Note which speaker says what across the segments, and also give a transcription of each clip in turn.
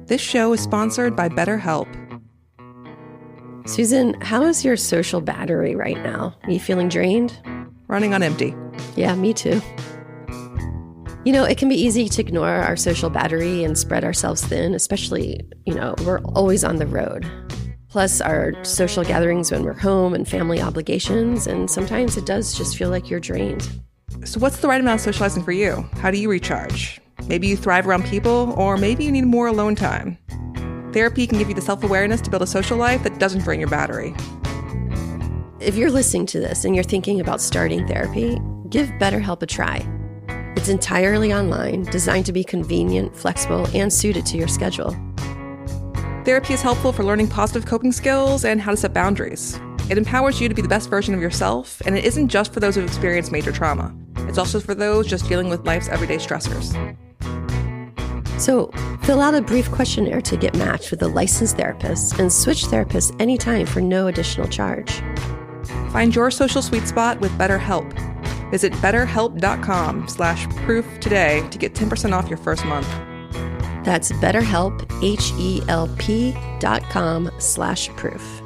Speaker 1: This show is sponsored by BetterHelp.
Speaker 2: Susan, how is your social battery right now? Are you feeling drained?
Speaker 1: Running on empty.
Speaker 2: Yeah, me too. You know, it can be easy to ignore our social battery and spread ourselves thin, especially, we're always on the road. Plus our social gatherings when we're home and family obligations, and sometimes it does just feel like you're drained.
Speaker 1: So what's the right amount of socializing for you? How do you recharge? Maybe you thrive around people, or maybe you need more alone time. Therapy can give you the self-awareness to build a social life that doesn't drain your battery.
Speaker 2: If you're listening to this and you're thinking about starting therapy, give BetterHelp a try. It's entirely online, designed to be convenient, flexible, and suited to your schedule.
Speaker 1: Therapy is helpful for learning positive coping skills and how to set boundaries. It empowers you to be the best version of yourself, and it isn't just for those who've experienced major trauma. It's also for those just dealing with life's everyday stressors.
Speaker 2: So, fill out a brief questionnaire to get matched with a licensed therapist and switch therapists anytime for no additional charge.
Speaker 1: Find your social sweet spot with BetterHelp. Visit betterhelp.com/proof today to get 10% off your first month.
Speaker 2: That's BetterHelp, HELP.com/proof.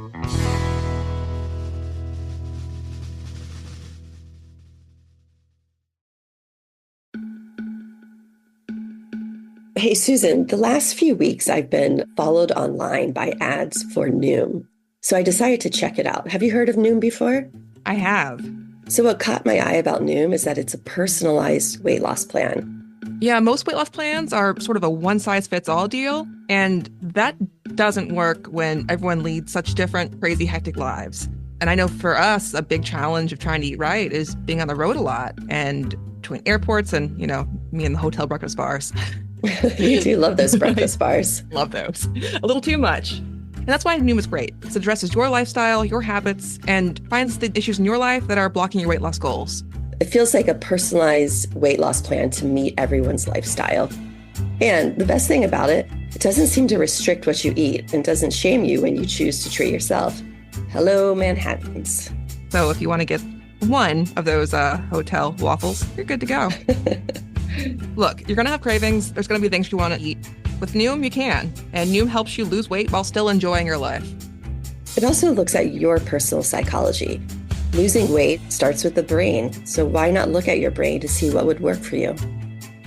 Speaker 2: Hey, Susan, the last few weeks I've been followed online by ads for Noom. So I decided to check it out. Have you heard of Noom before?
Speaker 1: I have.
Speaker 2: So what caught my eye about Noom is that it's a personalized weight loss plan.
Speaker 1: Yeah, most weight loss plans are sort of a one-size-fits-all deal, and that doesn't work when everyone leads such different, crazy, hectic lives. And I know for us, a big challenge of trying to eat right is being on the road a lot, and between airports and, me and the hotel breakfast bars.
Speaker 2: You do love those breakfast bars.
Speaker 1: Love those. A little too much. And that's why Noom is great. It addresses your lifestyle, your habits, and finds the issues in your life that are blocking your weight loss goals.
Speaker 2: It feels like a personalized weight loss plan to meet everyone's lifestyle. And the best thing about it, it doesn't seem to restrict what you eat and doesn't shame you when you choose to treat yourself. Hello, Manhattans.
Speaker 1: So if you want to get one of those hotel waffles, you're good to go. Look, you're going to have cravings. There's going to be things you want to eat. With Noom, you can. And Noom helps you lose weight while still enjoying your life.
Speaker 2: It also looks at your personal psychology. Losing weight starts with the brain, so why not look at your brain to see what would work for you?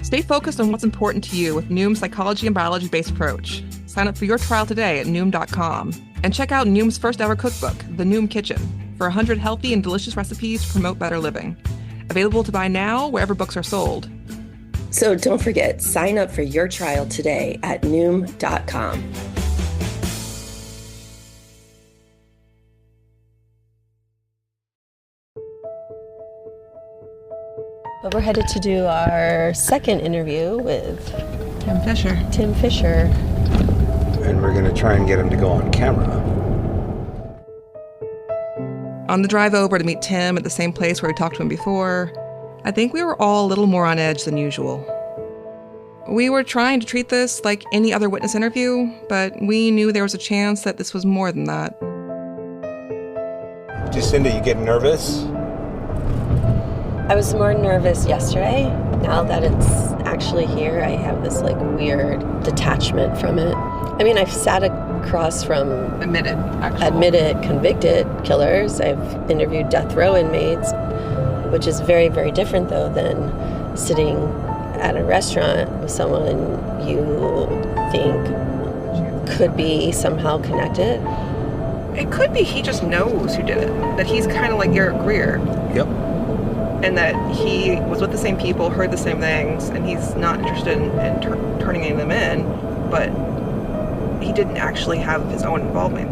Speaker 1: Stay focused on what's important to you with Noom's psychology and biology-based approach. Sign up for your trial today at Noom.com. And check out Noom's first ever cookbook, The Noom Kitchen, for 100 healthy and delicious recipes to promote better living. Available to buy now wherever books are sold.
Speaker 2: So don't forget, sign up for your trial today at Noom.com. But we're headed to do our second interview with
Speaker 1: Tim
Speaker 2: Fisher.
Speaker 3: And we're going to try and get him to go on camera.
Speaker 1: On the drive over to meet Tim at the same place where we talked to him before, I think we were all a little more on edge than usual. We were trying to treat this like any other witness interview, but we knew there was a chance that this was more than that.
Speaker 3: Jacinda, you getting nervous?
Speaker 2: I was more nervous yesterday. Now that it's actually here, I have this weird detachment from it. I mean, I've sat across from
Speaker 1: Admitted,
Speaker 2: convicted killers. I've interviewed death row inmates, which is very, very different, though, than sitting at a restaurant with someone you think could be somehow connected.
Speaker 1: It could be he just knows who did it, that he's kind of like Garrett Greer.
Speaker 3: Yep.
Speaker 1: And that he was with the same people, heard the same things, and he's not interested in turning any of them in, but he didn't actually have his own involvement.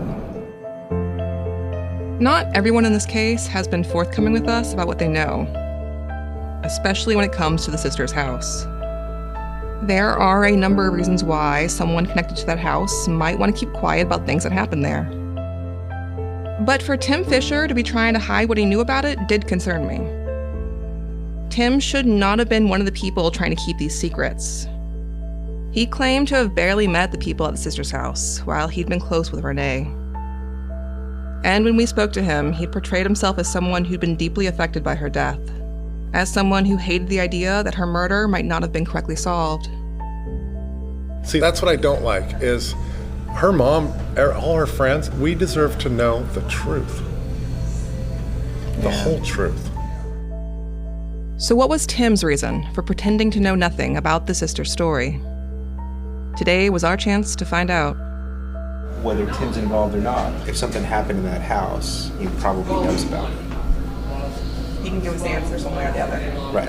Speaker 1: Not everyone in this case has been forthcoming with us about what they know, especially when it comes to the sister's house. There are a number of reasons why someone connected to that house might want to keep quiet about things that happened there. But for Tim Fisher to be trying to hide what he knew about it did concern me. Tim should not have been one of the people trying to keep these secrets. He claimed to have barely met the people at the sister's house while he'd been close with Renee. And when we spoke to him, he'd portrayed himself as someone who'd been deeply affected by her death, as someone who hated the idea that her murder might not have been correctly solved.
Speaker 4: See, that's what I don't like, is her mom, all her friends, we deserve to know the truth. The whole truth.
Speaker 1: So what was Tim's reason for pretending to know nothing about the sister's story? Today was our chance to find out.
Speaker 3: Whether Tim's involved or not, if something happened in that house, he probably knows about it.
Speaker 1: He can give us the answer some way or the other.
Speaker 3: Right.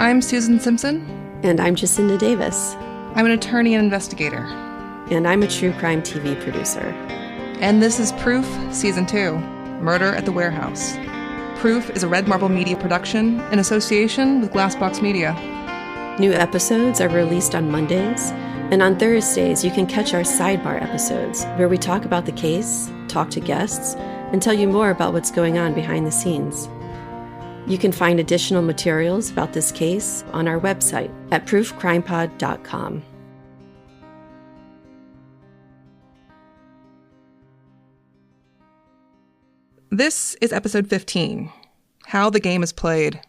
Speaker 1: I'm Susan Simpson.
Speaker 2: And I'm Jacinda Davis.
Speaker 1: I'm an attorney and investigator.
Speaker 2: And I'm a true crime TV producer.
Speaker 1: And this is Proof, Season 2, Murder at the Warehouse. Proof is a Red Marble Media production in association with Glassbox Media.
Speaker 2: New episodes are released on Mondays, and on Thursdays you can catch our sidebar episodes where we talk about the case, talk to guests, and tell you more about what's going on behind the scenes. You can find additional materials about this case on our website at proofcrimepod.com.
Speaker 1: This is episode 15, How the Game is Played.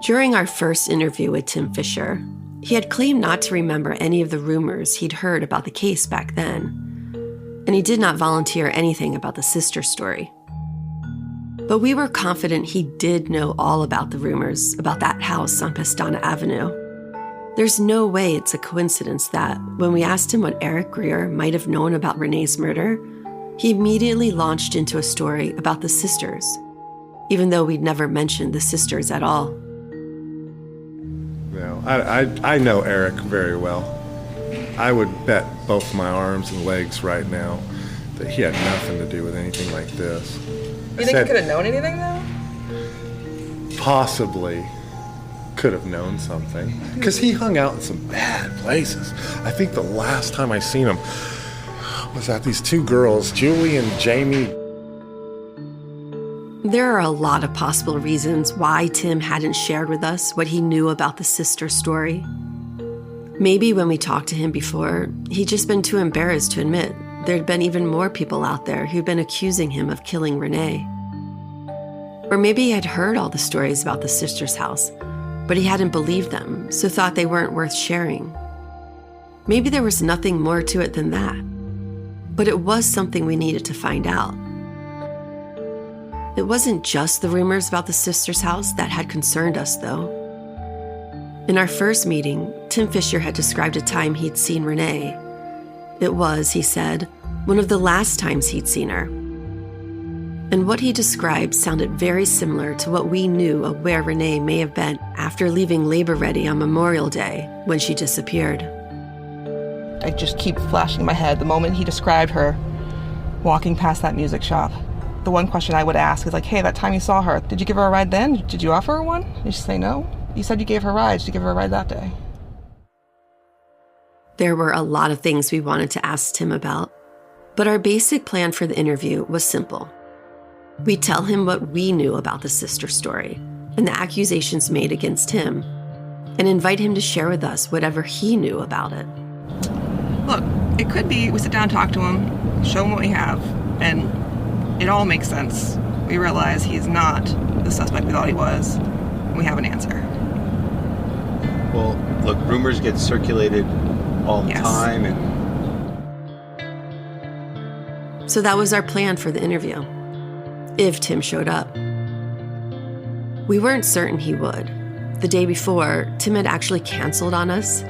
Speaker 2: During our first interview with Tim Fisher, he had claimed not to remember any of the rumors he'd heard about the case back then, and he did not volunteer anything about the sister story. But we were confident he did know all about the rumors about that house on Pestana Avenue. There's no way it's a coincidence that, when we asked him what Eric Greer might have known about Renee's murder, he immediately launched into a story about the sisters, even though we'd never mentioned the sisters at all.
Speaker 4: No, I know Eric very well. I would bet both my arms and legs right now that he had nothing to do with anything like this.
Speaker 1: You think he could have known anything, though?
Speaker 4: Possibly could have known something. Because he hung out in some bad places. I think the last time I seen him was at these two girls, Julie and Jamie.
Speaker 2: There are a lot of possible reasons why Tim hadn't shared with us what he knew about the sister story. Maybe when we talked to him before, he'd just been too embarrassed to admit there'd been even more people out there who'd been accusing him of killing Renee. Or maybe he had heard all the stories about the sister's house, but he hadn't believed them, so thought they weren't worth sharing. Maybe there was nothing more to it than that. But it was something we needed to find out. It wasn't just the rumors about the sister's house that had concerned us, though. In our first meeting, Tim Fisher had described a time he'd seen Renee. It was, he said, one of the last times he'd seen her. And what he described sounded very similar to what we knew of where Renee may have been after leaving Labor Ready on Memorial Day when she disappeared.
Speaker 1: I just keep flashing in my head the moment he described her walking past that music shop. The one question I would ask is like, hey, that time you saw her, did you give her a ride then? Did you offer her one? Did she say no? You said you gave her a ride. Did you give her a ride that day?
Speaker 2: There were a lot of things we wanted to ask Tim about, but our basic plan for the interview was simple. We'd tell him what we knew about the sister story and the accusations made against him, and invite him to share with us whatever he knew about it.
Speaker 1: Look, it could be we sit down and talk to him, show him what we have, and it all makes sense. We realize he's not the suspect we thought he was, and we have an answer.
Speaker 3: Well, look, rumors get circulated all the time, and
Speaker 2: so that was our plan for the interview, if Tim showed up. We weren't certain he would. The day before, Tim had actually canceled on us.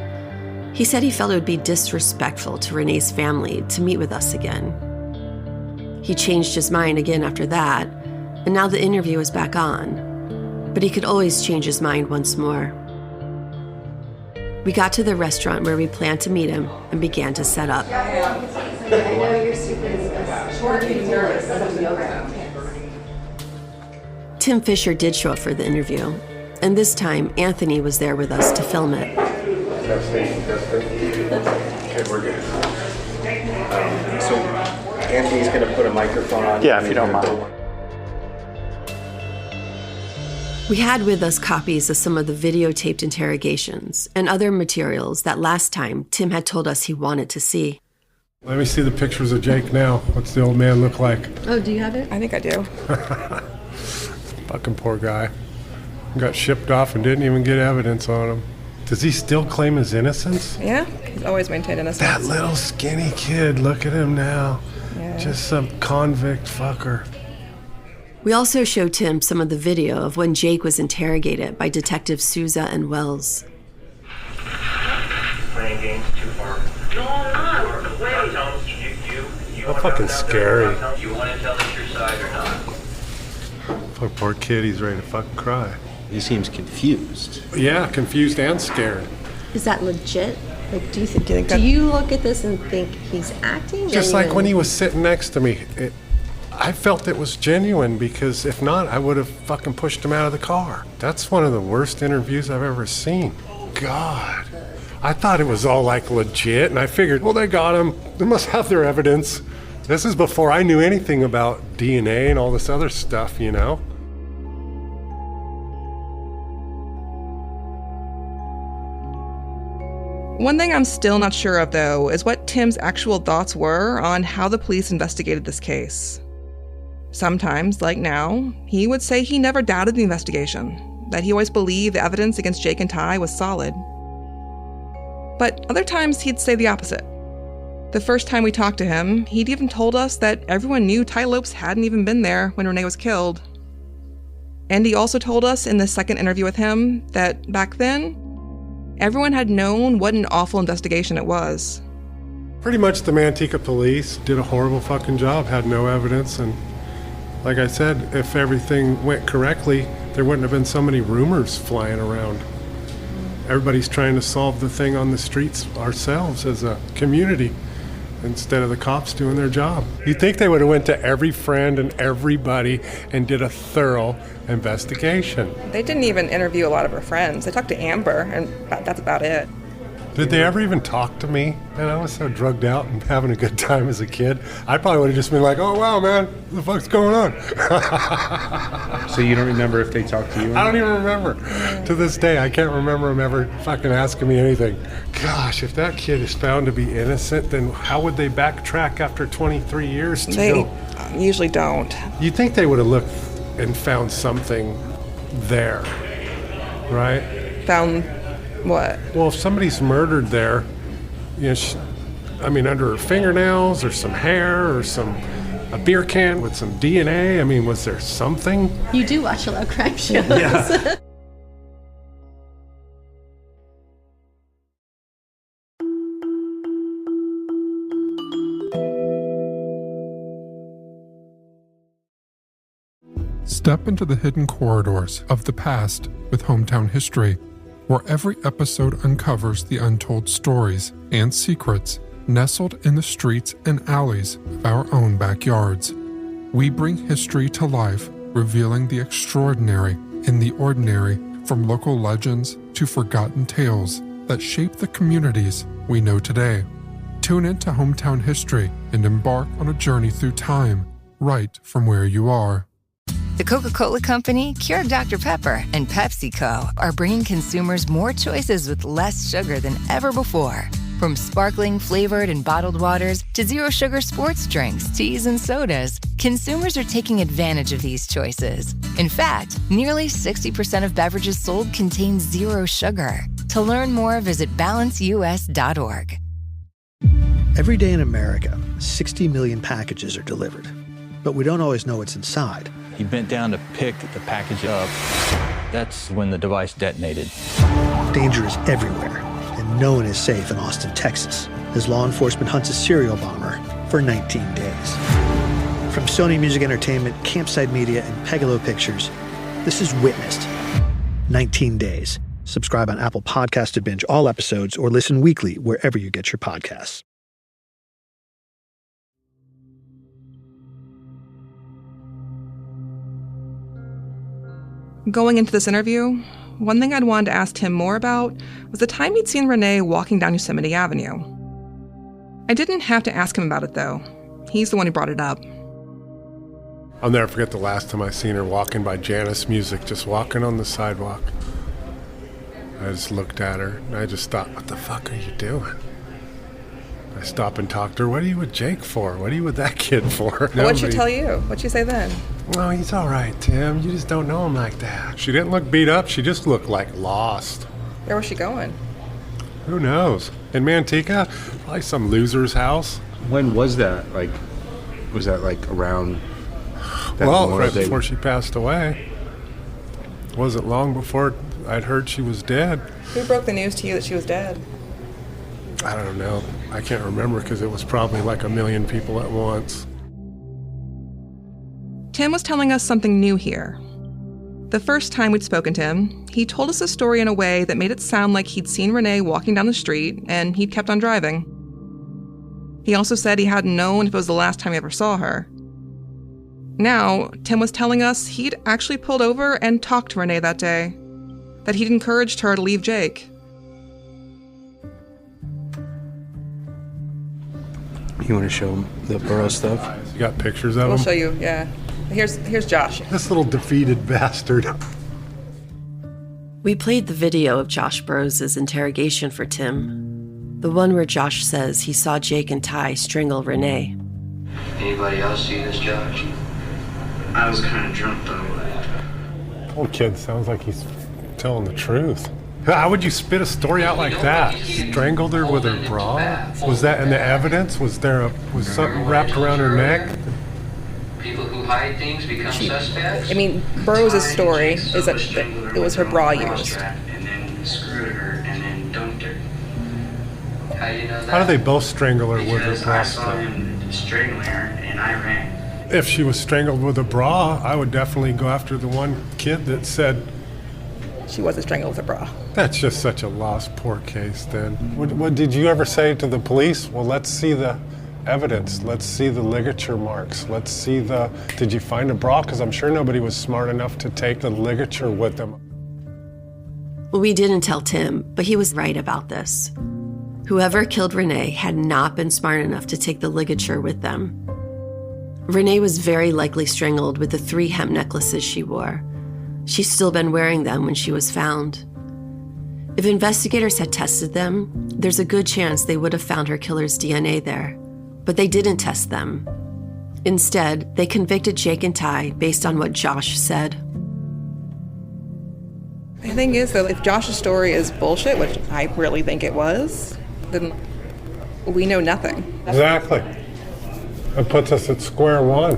Speaker 2: He said he felt it would be disrespectful to Renee's family to meet with us again. He changed his mind again after that, and now the interview is back on. But he could always change his mind once more. We got to the restaurant where we planned to meet him and began to set up.
Speaker 5: I know you're super nervous.
Speaker 2: Tim Fisher did show up for the interview, and this time Anthony was there with us to film it.
Speaker 3: testing. Okay, we're good. So Anthony's going to put a microphone on.
Speaker 6: Yeah, if you don't mind.
Speaker 2: We had with us copies of some of the videotaped interrogations and other materials that last time Tim had told us he wanted to see.
Speaker 6: Let me see the pictures of Jake now. What's the old man look like?
Speaker 2: Oh, do you have it?
Speaker 1: I think I do.
Speaker 6: Fucking poor guy. Got shipped off and didn't even get evidence on him. Does he still claim his innocence?
Speaker 1: Yeah, he's always maintained innocence.
Speaker 6: That little skinny kid, look at him now.
Speaker 1: Yeah.
Speaker 6: Just some convict fucker.
Speaker 2: We also show Tim some of the video of when Jake was interrogated by Detectives Souza and Wells.
Speaker 3: Playing games too far.
Speaker 7: No, I'm not. Wait.
Speaker 6: That's fucking scary.
Speaker 7: You want to tell us your side or not?
Speaker 6: Fuck, poor kid, he's ready to fucking cry.
Speaker 3: He seems confused.
Speaker 6: Yeah, confused and scared.
Speaker 2: Is that legit? Like, do
Speaker 1: that-
Speaker 2: you look at this and think he's acting?
Speaker 6: Just like when he was sitting next to me, I felt it was genuine, because if not, I would have fucking pushed him out of the car. That's one of the worst interviews I've ever seen. God. I thought it was all like legit, and I figured, well, they got him. They must have their evidence. This is before I knew anything about DNA and all this other stuff, you know?
Speaker 1: One thing I'm still not sure of, though, is what Tim's actual thoughts were on how the police investigated this case. Sometimes, like now, he would say he never doubted the investigation, that he always believed the evidence against Jake and Ty was solid. But other times he'd say the opposite. The first time we talked to him, he'd even told us that everyone knew Ty Lopes hadn't even been there when Renee was killed. And he also told us in the second interview with him that back then, everyone had known what an awful investigation it was.
Speaker 6: Pretty much the Manteca police did a horrible fucking job, had no evidence, and like I said, if everything went correctly, there wouldn't have been so many rumors flying around. Everybody's trying to solve the thing on the streets ourselves as a community, instead of the cops doing their job. You'd think they would have went to every friend and everybody and did a thorough investigation.
Speaker 1: They didn't even interview a lot of her friends. They talked to Amber, and that's about it.
Speaker 6: Did they ever even talk to me? And I was so drugged out and having a good time as a kid. I probably would have just been like, oh, wow, man, what the fuck's going on?
Speaker 3: So you don't remember if they talked to you?
Speaker 6: I don't even remember. To this day, I can't remember them ever fucking asking me anything. Gosh, if that kid is found to be innocent, then how would they backtrack after 23 years to
Speaker 1: They
Speaker 6: go?
Speaker 1: usually don't.
Speaker 6: You'd think they would have looked and found something there, right?
Speaker 1: Found what?
Speaker 6: Well, if somebody's murdered there, you know, under her fingernails or some hair or a beer can with some DNA, I mean, was there something?
Speaker 2: You do watch a lot of crime shows.
Speaker 6: Yeah.
Speaker 8: Step into the hidden corridors of the past with Hometown History, where every episode uncovers the untold stories and secrets nestled in the streets and alleys of our own backyards. We bring history to life, revealing the extraordinary in the ordinary, from local legends to forgotten tales that shape the communities we know today. Tune into Hometown History and embark on a journey through time, right from where you are.
Speaker 9: The Coca-Cola Company, Keurig Dr. Pepper, and PepsiCo are bringing consumers more choices with less sugar than ever before. From sparkling, flavored, and bottled waters to zero-sugar sports drinks, teas, and sodas, consumers are taking advantage of these choices. In fact, nearly 60% of beverages sold contain zero sugar. To learn more, visit balanceus.org.
Speaker 10: Every day in America, 60 million packages are delivered, but we don't always know what's inside.
Speaker 11: He bent down to pick the package up. That's when the device detonated.
Speaker 10: Danger is everywhere, and no one is safe in Austin, Texas, as law enforcement hunts a serial bomber for 19 days. From Sony Music Entertainment, Campside Media, and Pegalo Pictures, this is Witnessed. 19 Days. Subscribe on Apple Podcasts to binge all episodes or listen weekly wherever you get your podcasts.
Speaker 1: Going into this interview, one thing I'd wanted to ask Tim more about was the time he'd seen Renee walking down Yosemite Avenue. I didn't have to ask him about it, though. He's the one who brought it up.
Speaker 6: I'll never forget the last time I seen her walking by Janice Music, just walking on the sidewalk. I just looked at her, and I just thought, what the fuck are you doing? I stop and talk to her. What are you with Jake for? What are you with that kid for?
Speaker 1: What'd she tell you? What'd she say then?
Speaker 6: Oh, he's all right, Tim. You just don't know him like that. She didn't look beat up. She just looked like lost.
Speaker 1: Where was she going?
Speaker 6: Who knows? In Manteca? Probably some loser's house.
Speaker 3: When was that? Like, was that like around that
Speaker 6: right before she passed away. Wasn't long before I'd heard she was dead.
Speaker 1: Who broke the news to you that she was dead?
Speaker 6: I don't know. I can't remember because it was probably like 1 million people at once.
Speaker 1: Tim was telling us something new here. The first time we'd spoken to him, he told us a story in a way that made it sound like he'd seen Renee walking down the street and he'd kept on driving. He also said he hadn't known if it was the last time he ever saw her. Now, Tim was telling us he'd actually pulled over and talked to Renee that day, that he'd encouraged her to leave Jake.
Speaker 3: You want to show him the Burrow stuff?
Speaker 6: You got pictures of him?
Speaker 1: We'll show you, yeah. Here's Josh.
Speaker 6: This little defeated bastard.
Speaker 2: We played the video of Josh Burrows' interrogation for Tim. The one where Josh says he saw Jake and Ty strangle Renee.
Speaker 7: Anybody else see this, Josh? I was kind of drunk though.
Speaker 6: Old kid sounds like he's telling the truth. How would you spit a story out like that? Strangled her with her bra? Was that in the evidence? Was something wrapped around her neck?
Speaker 7: People who hide things become suspects.
Speaker 1: I mean, Burrows' story is that it was her bra used.
Speaker 7: And then screwed her and then dumped her. How do you know that?
Speaker 6: How do they both strangle her with her bra?
Speaker 7: I saw him strangling her and I ran.
Speaker 6: If she was strangled with a bra, I would definitely go after the one kid that said
Speaker 1: she wasn't strangled with a bra.
Speaker 6: That's just such a lost poor case then. What did you ever say to the police? Well, let's see the evidence. Let's see the ligature marks. Let's see did you find a bra? Because I'm sure nobody was smart enough to take the ligature with them.
Speaker 2: Well, we didn't tell Tim, but he was right about this. Whoever killed Renee had not been smart enough to take the ligature with them. Renee was very likely strangled with the 3 hemp necklaces she wore. She's still been wearing them when she was found. If investigators had tested them, there's a good chance they would have found her killer's DNA there. But they didn't test them. Instead, they convicted Jake and Ty based on what Josh said.
Speaker 1: The thing is, though, if Josh's story is bullshit, which I really think it was, then we know nothing.
Speaker 6: Exactly. It puts us at square one.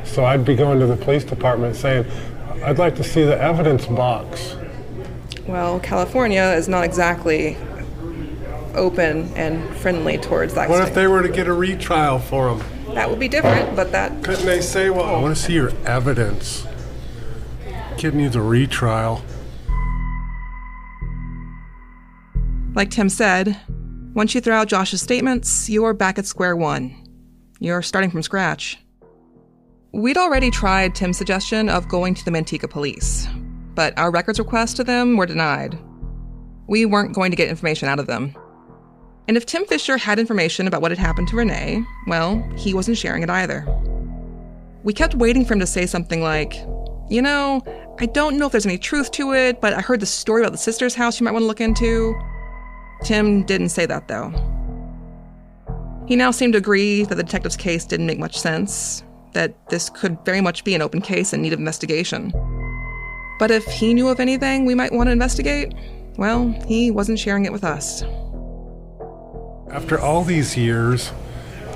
Speaker 6: So I'd be going to the police department saying, I'd like to see the evidence box.
Speaker 1: Well, California is not exactly open and friendly towards that.
Speaker 6: What if they were to get a retrial for them?
Speaker 1: That would be different, but that...
Speaker 6: Couldn't they say, well, I want to see your evidence. Kid needs a retrial.
Speaker 1: Like Tim said, once you throw out Josh's statements, you're back at square one. You're starting from scratch. We'd already tried Tim's suggestion of going to the Manteca police, but our records requests to them were denied. We weren't going to get information out of them. And if Tim Fisher had information about what had happened to Renee, well, he wasn't sharing it either. We kept waiting for him to say something like, you know, I don't know if there's any truth to it, but I heard the story about the sister's house you might want to look into. Tim didn't say that, though. He now seemed to agree that the detective's case didn't make much sense, that this could very much be an open case in need of investigation. But if he knew of anything we might want to investigate, well, he wasn't sharing it with us.
Speaker 6: After all these years,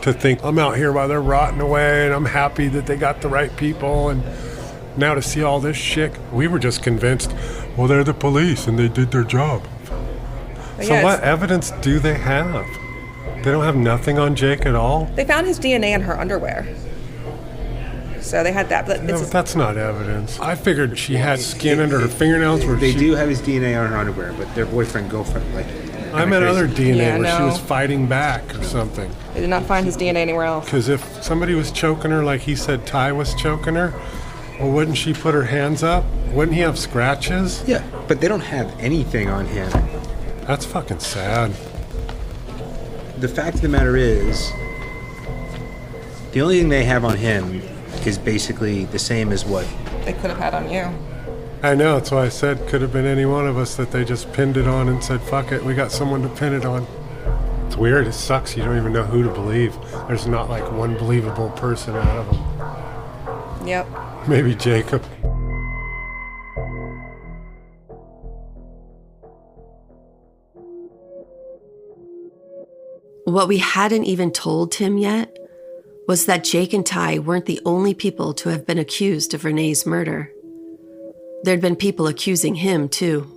Speaker 6: to think I'm out here while they're rotting away and I'm happy that they got the right people, and now to see all this shit, we were just convinced, well, they're the police and they did their job. So what evidence do they have? They don't have nothing on Jake at all?
Speaker 1: They found his DNA in her underwear. So they had that, but
Speaker 6: no, that's not evidence. I figured she had skin under her fingernails.
Speaker 3: They do have his DNA on her underwear, but their boyfriend, girlfriend, like...
Speaker 6: I meant other DNA where she was fighting back or something.
Speaker 1: They did not find his DNA anywhere else.
Speaker 6: Because if somebody was choking her like he said Ty was choking her, well, wouldn't she put her hands up? Wouldn't he have scratches?
Speaker 3: Yeah, but they don't have anything on him.
Speaker 6: That's fucking sad.
Speaker 3: The fact of the matter is, the only thing they have on him is basically the same as what
Speaker 1: they could have had on you.
Speaker 6: I know, that's why I said could have been any one of us that they just pinned it on and said, fuck it, we got someone to pin it on. It's weird. It sucks. You don't even know who to believe. There's not like one believable person out of them.
Speaker 1: Yep.
Speaker 6: Maybe Jacob.
Speaker 2: What we hadn't even told Tim yet was that Jake and Ty weren't the only people to have been accused of Renee's murder. There'd been people accusing him, too.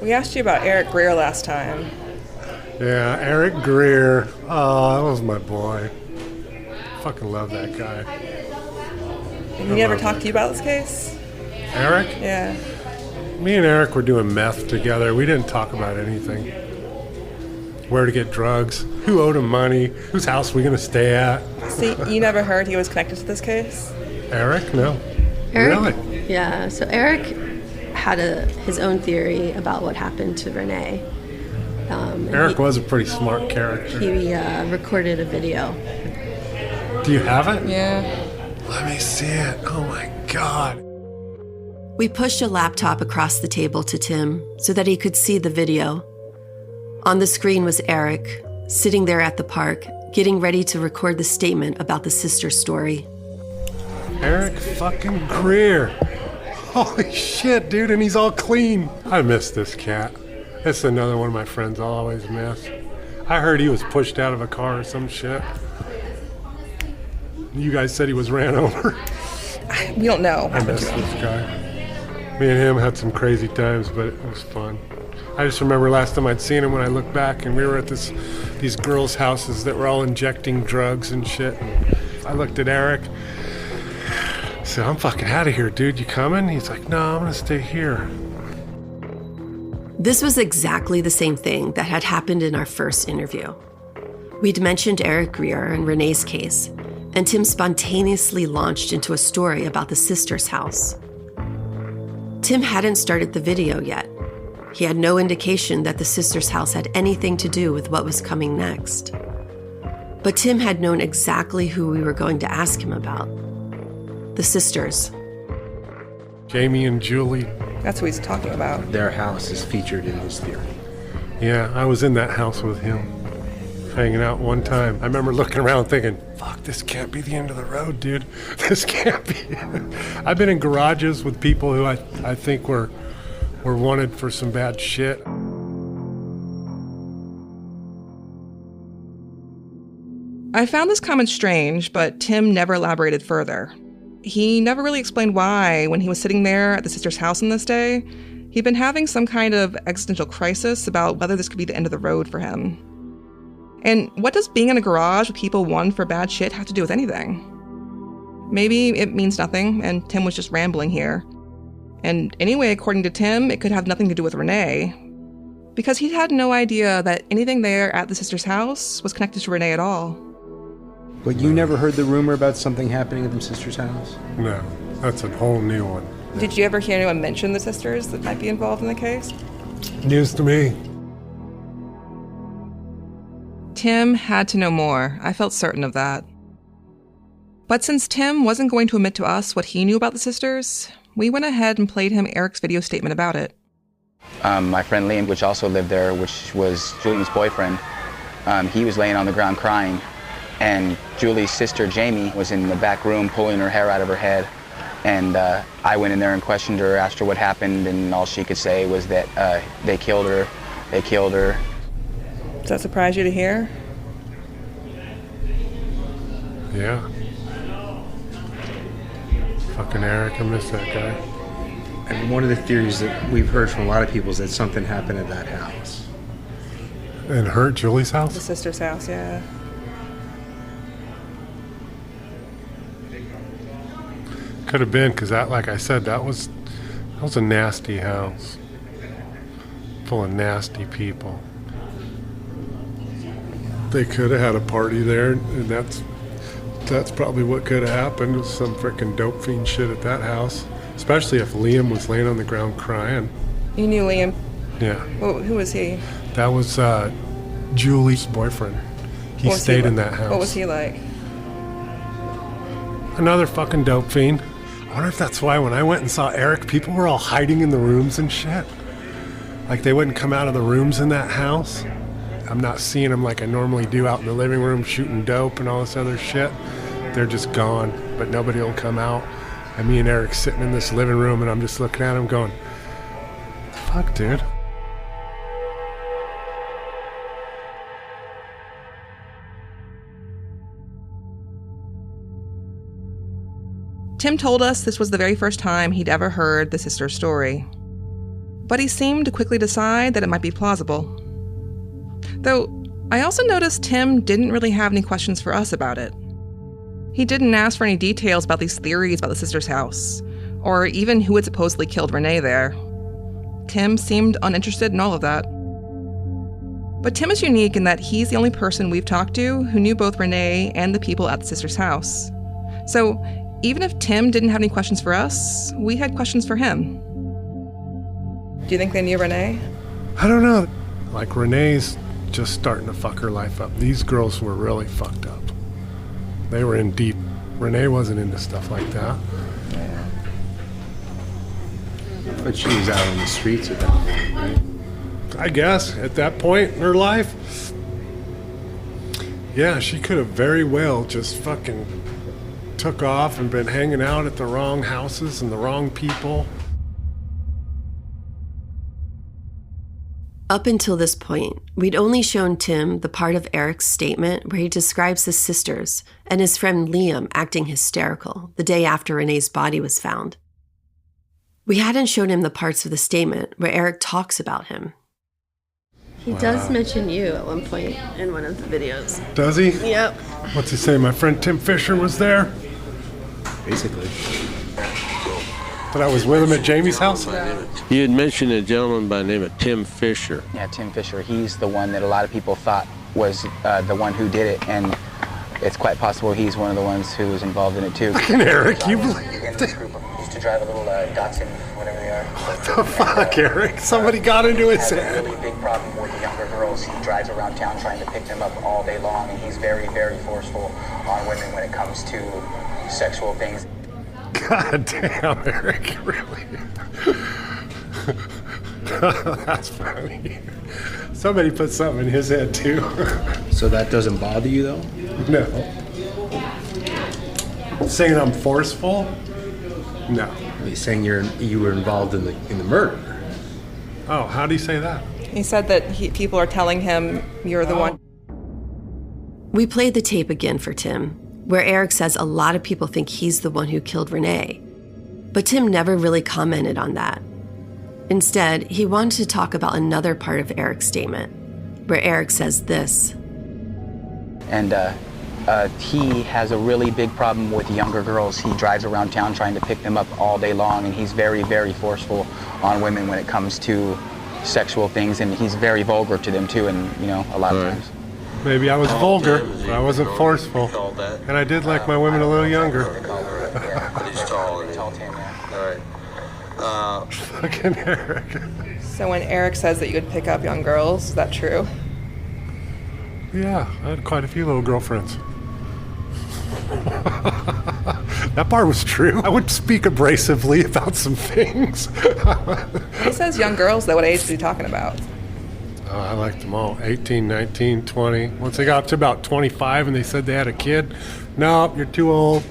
Speaker 1: We asked you about Eric Greer last time.
Speaker 6: Yeah, Eric Greer. Oh, that was my boy. Fucking love that guy.
Speaker 1: And he ever talked to you about this case?
Speaker 6: Eric?
Speaker 1: Yeah.
Speaker 6: Me and Eric were doing meth together. We didn't talk about anything. Where to get drugs, who owed him money, whose house we gonna stay at.
Speaker 1: See, you never heard he was connected to this case?
Speaker 6: Eric? No.
Speaker 2: Eric?
Speaker 6: Really?
Speaker 2: Yeah, so Eric had his own theory about what happened to Renee.
Speaker 6: Eric was a pretty smart character.
Speaker 2: He recorded a video.
Speaker 6: Do you have it?
Speaker 1: Yeah.
Speaker 6: Let me see it. Oh my God.
Speaker 2: We pushed a laptop across the table to Tim so that he could see the video. On the screen was Eric, sitting there at the park, getting ready to record the statement about the sister story.
Speaker 6: Eric fucking Greer. Holy shit, dude, and he's all clean. I miss this cat. It's another one of my friends I'll always miss. I heard he was pushed out of a car or some shit. You guys said he was ran over.
Speaker 1: We don't know.
Speaker 6: I miss this guy. Me and him had some crazy times, but it was fun. I just remember last time I'd seen him when I looked back, and we were at these girls' houses that were all injecting drugs and shit. And I looked at Eric. I said, I'm fucking out of here, dude. You coming? He's like, no, I'm going to stay here.
Speaker 2: This was exactly the same thing that had happened in our first interview. We'd mentioned Eric Greer and Renee's case, and Tim spontaneously launched into a story about the sister's house. Tim hadn't started the video yet. He had no indication that the sister's house had anything to do with what was coming next. But Tim had known exactly who we were going to ask him about. The sisters.
Speaker 6: Jamie and Julie.
Speaker 1: That's what he's talking about.
Speaker 3: Their house is featured in this theory.
Speaker 6: Yeah, I was in that house with him, hanging out one time. I remember looking around thinking, fuck, this can't be the end of the road, dude. This can't be. I've been in garages with people who I think were wanted for some bad shit.
Speaker 1: I found this comment strange, but Tim never elaborated further. He never really explained why, when he was sitting there at the sister's house on this day, he'd been having some kind of existential crisis about whether this could be the end of the road for him. And what does being in a garage with people wanted for bad shit have to do with anything? Maybe it means nothing, and Tim was just rambling here. And anyway, according to Tim, it could have nothing to do with Renee, because he had no idea that anything there at the sister's house was connected to Renee at all.
Speaker 3: But you never heard the rumor about something happening at the sister's house?
Speaker 6: No, that's a whole new one.
Speaker 1: Did you ever hear anyone mention the sisters that might be involved in the case?
Speaker 6: News to me.
Speaker 1: Tim had to know more. I felt certain of that. But since Tim wasn't going to admit to us what he knew about the sisters, we went ahead and played him Eric's video statement about it.
Speaker 12: My friend Liam, which also lived there, which was Julie's boyfriend, he was laying on the ground crying. And Julie's sister, Jamie, was in the back room pulling her hair out of her head. And I went in there and questioned her, asked her what happened, and all she could say was that they killed her.
Speaker 1: Does that surprise you to hear?
Speaker 6: Yeah. Fucking Eric, I miss that guy.
Speaker 3: And one of the theories that we've heard from a lot of people is that something happened at that house.
Speaker 6: And her, Julie's house?
Speaker 1: The sister's house, yeah.
Speaker 6: Could have been, because that, like I said, that was a nasty house. Full of nasty people. They could have had a party there, and that's probably what could have happened, was some frickin' dope fiend shit at that house. Especially if Liam was laying on the ground crying.
Speaker 1: You knew Liam?
Speaker 6: Yeah.
Speaker 1: Well, who was he?
Speaker 6: That was Julie's boyfriend. He stayed in that house.
Speaker 1: What was he like?
Speaker 6: Another fucking dope fiend. I wonder if that's why when I went and saw Eric, people were all hiding in the rooms and shit. Like they wouldn't come out of the rooms in that house. I'm not seeing them like I normally do out in the living room shooting dope and all this other shit. They're just gone, but nobody will come out. And me and Eric sitting in this living room, and I'm just looking at him going, fuck, dude.
Speaker 1: Tim told us this was the very first time he'd ever heard the sister's story. But he seemed to quickly decide that it might be plausible. Though, I also noticed Tim didn't really have any questions for us about it. He didn't ask for any details about these theories about the sister's house, or even who had supposedly killed Renee there. Tim seemed uninterested in all of that. But Tim is unique in that he's the only person we've talked to who knew both Renee and the people at the sister's house. So, even if Tim didn't have any questions for us, we had questions for him. Do you think they knew Renee?
Speaker 6: I don't know. Like, Renee's just starting to fuck her life up. These girls were really fucked up. They were in deep. Renee wasn't into stuff like that.
Speaker 3: Yeah. But she was out on the streets at that point, right?
Speaker 6: I guess, at that point in her life. Yeah, she could have very well just fucking took off and been hanging out at the wrong houses and the wrong people.
Speaker 2: Up until this point, we'd only shown Tim the part of Eric's statement where he describes his sisters and his friend Liam acting hysterical the day after Renee's body was found. We hadn't shown him the parts of the statement where Eric talks about him. He does mention you at one point in one of the videos.
Speaker 6: Does he?
Speaker 2: Yep.
Speaker 6: What's he say? My friend Tim Fisher was there?
Speaker 3: Basically.
Speaker 6: That I was with him at Jamie's house?
Speaker 13: You had mentioned a gentleman by the name of Tim Fisher.
Speaker 12: Yeah, Tim Fisher. He's the one that a lot of people thought was the one who did it, and it's quite possible he's one of the ones who was involved in it too.
Speaker 6: Fucking Eric, you believe
Speaker 12: it? Used to drive a little Datsun, whatever they are.
Speaker 6: What the fuck, Eric? Somebody got into his head.
Speaker 12: He has a really big problem with the younger girls. He drives around town trying to pick them up all day long, and he's very, very forceful on women when it comes to sexual things.
Speaker 6: God damn, Eric, really? That's funny. Somebody put something in his head, too.
Speaker 3: So that doesn't bother you, though?
Speaker 6: No. Saying I'm forceful? No.
Speaker 3: He's saying you were involved in the murder.
Speaker 6: Oh, how do you say that?
Speaker 1: He said that people are telling him you're the one.
Speaker 2: We played the tape again for Tim, where Eric says a lot of people think he's the one who killed Renee. But Tim never really commented on that. Instead, he wanted to talk about another part of Eric's statement, where Eric says this.
Speaker 12: And he has a really big problem with younger girls. He drives around town trying to pick them up all day long, and he's very, very forceful on women when it comes to sexual things, and he's very vulgar to them too, and a lot of times.
Speaker 6: Maybe I was vulgar, but I wasn't forceful. And I did like my women a little younger.
Speaker 13: He's tall. All right.
Speaker 6: Fucking Eric.
Speaker 1: So when Eric says that you could pick up young girls, is that true?
Speaker 6: Yeah, I had quite a few little girlfriends. That part was true. I would speak abrasively about some things.
Speaker 1: He says young girls, though. What age is he talking about?
Speaker 6: Oh, I liked them all. 18, 19, 20. Once they got up to about 25 and they said they had a kid, nope, you're too old.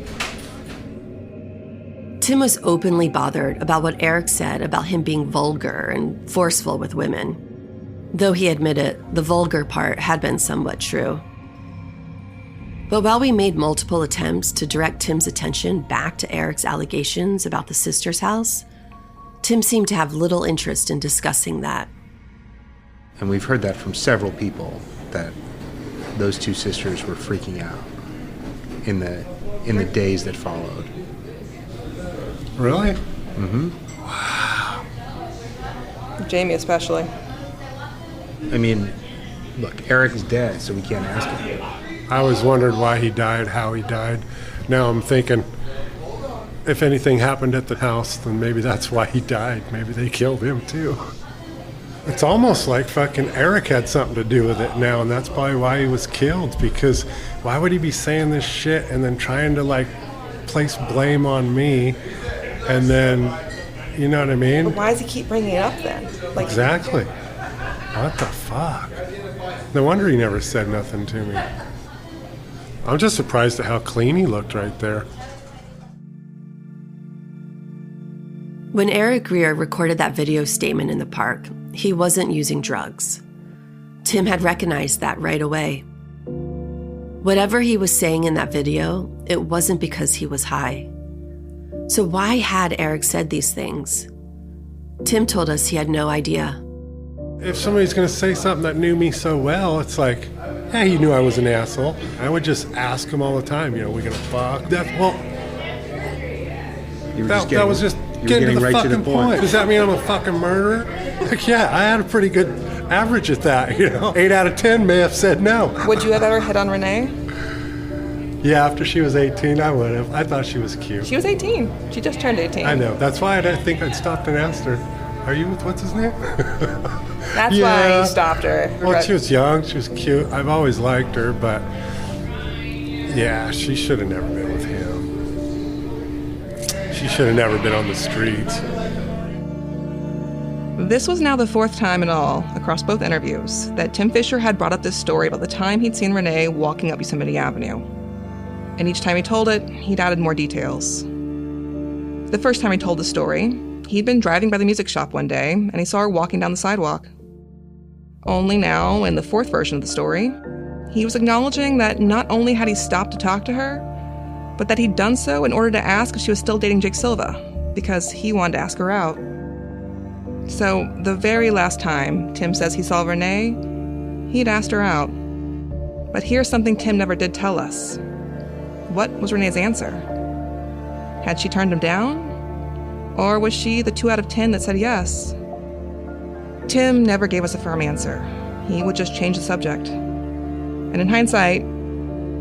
Speaker 2: Tim was openly bothered about what Eric said about him being vulgar and forceful with women. Though he admitted the vulgar part had been somewhat true. But while we made multiple attempts to direct Tim's attention back to Eric's allegations about the sister's house, Tim seemed to have little interest in discussing that.
Speaker 3: And we've heard that from several people, that those two sisters were freaking out in the days that followed.
Speaker 6: Really?
Speaker 3: Mm-hmm.
Speaker 6: Wow.
Speaker 1: Jamie especially.
Speaker 3: I mean, look, Eric's dead, so we can't ask him.
Speaker 6: I always wondered why he died, how he died. Now I'm thinking, if anything happened at the house, then maybe that's why he died. Maybe they killed him too. It's almost like fucking Eric had something to do with it now, and that's probably why he was killed, because why would he be saying this shit and then trying to place blame on me, and then, you know what I mean?
Speaker 1: But why does he keep bringing it up then?
Speaker 6: Exactly. What the fuck? No wonder he never said nothing to me. I'm just surprised at how clean he looked right there.
Speaker 2: When Eric Greer recorded that video statement in the park, he wasn't using drugs. Tim had recognized that right away. Whatever he was saying in that video, it wasn't because he was high. So why had Eric said these things? Tim told us he had no idea.
Speaker 6: If somebody's going to say something that knew me so well, it's like, yeah, he knew I was an asshole. I would just ask him all the time, we going to fuck? That was just getting to the
Speaker 3: right
Speaker 6: fucking
Speaker 3: to the point.
Speaker 6: Does that mean I'm a fucking murderer? Like, yeah, I had a pretty good average at that, 8 out of 10 may have said no.
Speaker 1: Would you have ever hit on Renee?
Speaker 6: Yeah, after she was 18, I would have. I thought she was cute.
Speaker 1: She was 18. She just turned 18.
Speaker 6: I know. That's why I think I'd stopped and asked her, are you with what's his name?
Speaker 1: That's why you stopped her.
Speaker 6: Well, she was young. She was cute. I've always liked her, but yeah, she should have never been with him. She should have never been on the streets.
Speaker 1: This was now the fourth time in all, across both interviews, that Tim Fisher had brought up this story about the time he'd seen Renee walking up Yosemite Avenue. And each time he told it, he'd added more details. The first time he told the story, he'd been driving by the music shop one day, and he saw her walking down the sidewalk. Only now, in the fourth version of the story, he was acknowledging that not only had he stopped to talk to her, but that he'd done so in order to ask if she was still dating Jake Silva, because he wanted to ask her out. So, the very last time Tim says he saw Renee, he'd asked her out. But here's something Tim never did tell us. What was Renee's answer? Had she turned him down? Or was she the 2 out of 10 that said yes? Tim never gave us a firm answer. He would just change the subject. And in hindsight,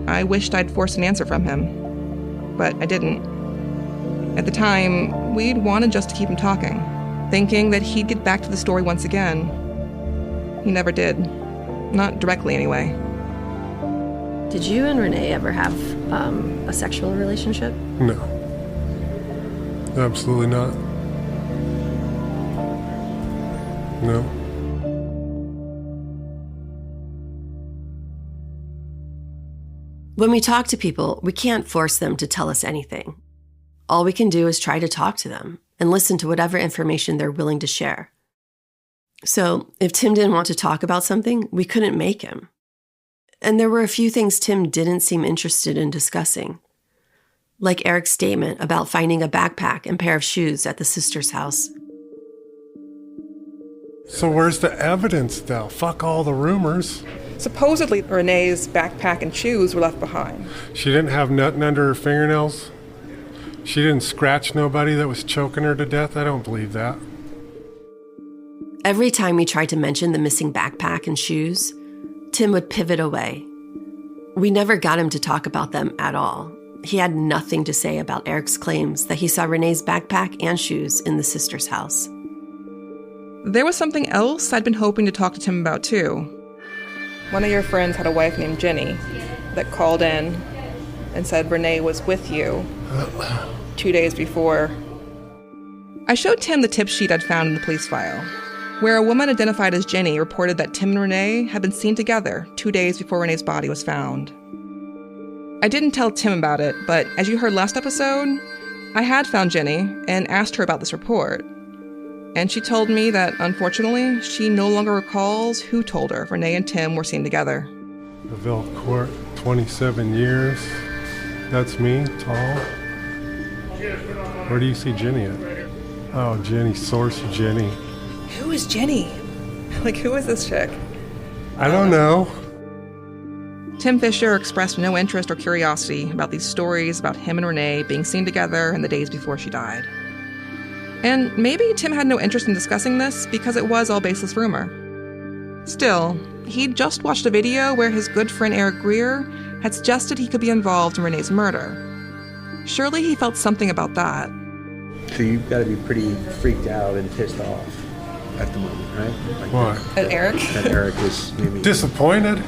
Speaker 1: I wished I'd forced an answer from him. But I didn't. At the time, we'd wanted just to keep him talking, thinking that he'd get back to the story once again. He never did. Not directly, anyway.
Speaker 2: Did you and Renee ever have a sexual relationship?
Speaker 6: No. Absolutely not. No.
Speaker 2: When we talk to people, we can't force them to tell us anything. All we can do is try to talk to them and listen to whatever information they're willing to share. So if Tim didn't want to talk about something, we couldn't make him. And there were a few things Tim didn't seem interested in discussing, like Eric's statement about finding a backpack and pair of shoes at the sister's house.
Speaker 6: So where's the evidence, though? Fuck all the rumors.
Speaker 1: Supposedly, Renee's backpack and shoes were left behind.
Speaker 6: She didn't have nothing under her fingernails? She didn't scratch nobody that was choking her to death? I don't believe that.
Speaker 2: Every time we tried to mention the missing backpack and shoes, Tim would pivot away. We never got him to talk about them at all. He had nothing to say about Eric's claims that he saw Renee's backpack and shoes in the sister's house.
Speaker 1: There was something else I'd been hoping to talk to Tim about, too. One of your friends had a wife named Jenny that called in and said Renee was with you 2 days before. I showed Tim the tip sheet I'd found in the police file, where a woman identified as Jenny reported that Tim and Renee had been seen together 2 days before Renee's body was found. I didn't tell Tim about it, but as you heard last episode, I had found Jenny and asked her about this report. And she told me that, unfortunately, she no longer recalls who told her Renee and Tim were seen together.
Speaker 6: Beville Court, 27 years. That's me, tall. Where do you see Jenny at? Oh, Jenny, Source Jenny.
Speaker 1: Who is Jenny? Like, who is this chick?
Speaker 6: I don't know.
Speaker 1: Tim Fisher expressed no interest or curiosity about these stories about him and Renee being seen together in the days before she died. And maybe Tim had no interest in discussing this because it was all baseless rumor. Still, he'd just watched a video where his good friend Eric Greer had suggested he could be involved in Renee's murder. Surely he felt something about that.
Speaker 3: So you've got to be pretty freaked out and pissed off at the moment, right? Like
Speaker 6: what?
Speaker 1: At Eric?
Speaker 3: That Eric was maybe...
Speaker 6: Disappointed.